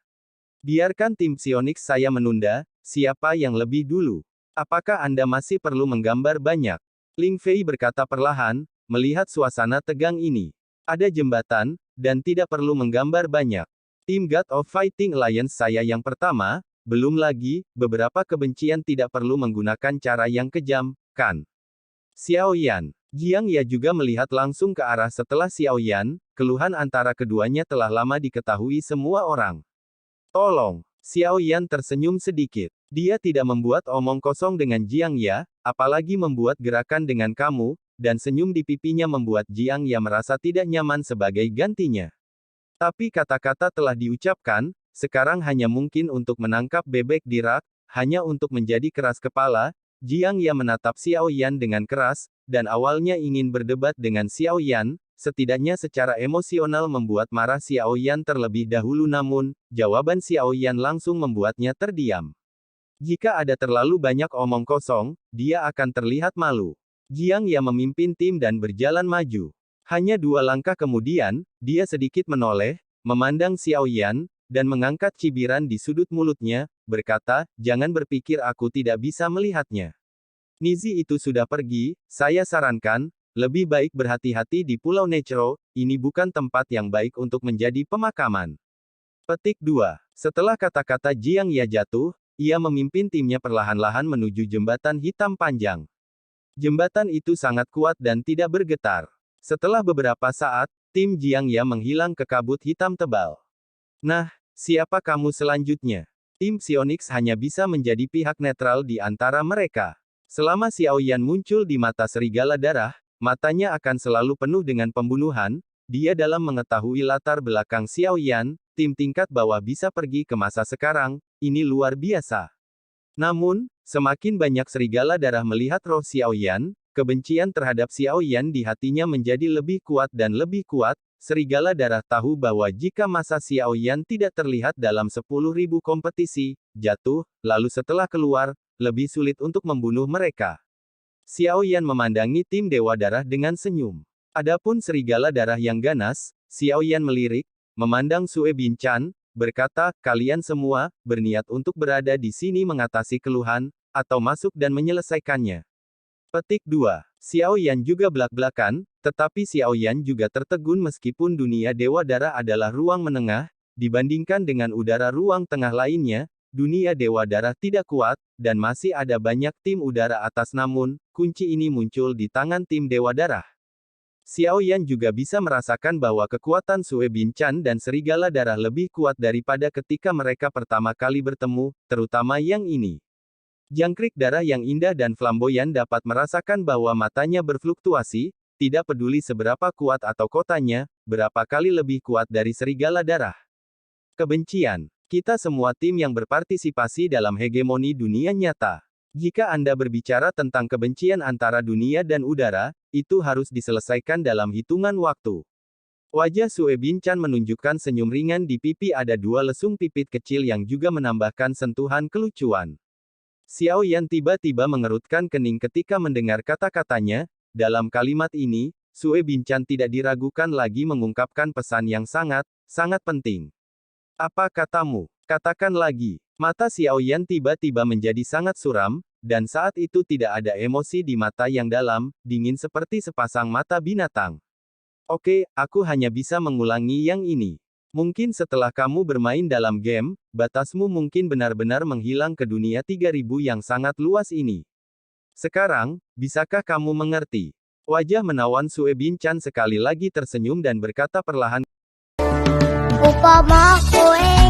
Biarkan tim Psionix saya menunda, siapa yang lebih dulu? Apakah Anda masih perlu menggambar banyak? Ling Fei berkata perlahan, melihat suasana tegang ini. Ada jembatan, dan tidak perlu menggambar banyak. Tim God of Fighting Alliance saya yang pertama, belum lagi, beberapa kebencian tidak perlu menggunakan cara yang kejam, kan? Xiao Yan. Jiang Ya juga melihat langsung ke arah setelah Xiao Yan, keluhan antara keduanya telah lama diketahui semua orang. Tolong. Xiao Yan tersenyum sedikit. Dia tidak membuat omong kosong dengan Jiang Ya, apalagi membuat gerakan dengan kamu, dan senyum di pipinya membuat Jiang Ya merasa tidak nyaman sebagai gantinya. Tapi kata-kata telah diucapkan, sekarang hanya mungkin untuk menangkap bebek di rak, hanya untuk menjadi keras kepala. Jiang Ya menatap Xiao Yan dengan keras, dan awalnya ingin berdebat dengan Xiao Yan, setidaknya secara emosional membuat marah Xiao Yan terlebih dahulu namun, jawaban Xiao Yan langsung membuatnya terdiam. Jika ada terlalu banyak omong kosong, dia akan terlihat malu. Jiang Ya memimpin tim dan berjalan maju. Hanya 2 langkah kemudian, dia sedikit menoleh, memandang Xiao Yan, dan mengangkat cibiran di sudut mulutnya, berkata, "Jangan berpikir aku tidak bisa melihatnya. Nizi itu sudah pergi, saya sarankan, lebih baik berhati-hati di Pulau Necro, ini bukan tempat yang baik untuk menjadi pemakaman." Petik 2. Setelah kata-kata Jiang Ya jatuh, ia memimpin timnya perlahan-lahan menuju jembatan hitam panjang. Jembatan itu sangat kuat dan tidak bergetar. Setelah beberapa saat, tim Jiang Ya menghilang ke kabut hitam tebal. Nah, siapa kamu selanjutnya? Tim Phoenix hanya bisa menjadi pihak netral di antara mereka. Selama Xiao Yan muncul di mata serigala darah, matanya akan selalu penuh dengan pembunuhan. Dia dalam mengetahui latar belakang Xiao Yan, tim tingkat bawah bisa pergi ke masa sekarang, ini luar biasa. Namun, semakin banyak serigala darah melihat roh Xiao Yan, kebencian terhadap Xiao Yan di hatinya menjadi lebih kuat dan lebih kuat. Serigala darah tahu bahwa jika masa Xiao Yan tidak terlihat dalam 10.000 kompetisi, jatuh, lalu setelah keluar, lebih sulit untuk membunuh mereka. Xiao Yan memandangi tim Dewa Darah dengan senyum. Adapun serigala darah yang ganas, Xiao Yan melirik, memandang Sue Binchan, berkata, "Kalian semua, berniat untuk berada di sini mengatasi keluhan, atau masuk dan menyelesaikannya." Petik 2. Xiao Yan juga belak-belakan, tetapi Xiao Yan juga tertegun meskipun dunia Dewa Darah adalah ruang menengah, dibandingkan dengan udara ruang tengah lainnya, dunia Dewa Darah tidak kuat, dan masih ada banyak tim udara atas namun, kunci ini muncul di tangan tim Dewa Darah. Xiao Yan juga bisa merasakan bahwa kekuatan Sue Binchan dan serigala darah lebih kuat daripada ketika mereka pertama kali bertemu, terutama yang ini. Jangkrik darah yang indah dan flamboyan dapat merasakan bahwa matanya berfluktuasi, tidak peduli seberapa kuat atau kotanya, berapa kali lebih kuat dari serigala darah. Kebencian. Kita semua tim yang berpartisipasi dalam hegemoni dunia nyata. Jika Anda berbicara tentang kebencian antara dunia dan udara, itu harus diselesaikan dalam hitungan waktu. Wajah Sue Binchan menunjukkan senyum ringan di pipi, ada 2 lesung pipit kecil yang juga menambahkan sentuhan kelucuan. Xiao Yan tiba-tiba mengerutkan kening ketika mendengar kata-katanya. Dalam kalimat ini, Sue Binchan tidak diragukan lagi mengungkapkan pesan yang sangat, sangat penting. "Apa katamu? Katakan lagi." Mata Xiao Yan tiba-tiba menjadi sangat suram, dan saat itu tidak ada emosi di mata yang dalam, dingin seperti sepasang mata binatang. "Oke, aku hanya bisa mengulangi yang ini. Mungkin setelah kamu bermain dalam game, batasmu mungkin benar-benar menghilang ke dunia 3000 yang sangat luas ini. Sekarang, bisakah kamu mengerti?" Wajah menawan Sue Binchan sekali lagi tersenyum dan berkata perlahan, Upama kowe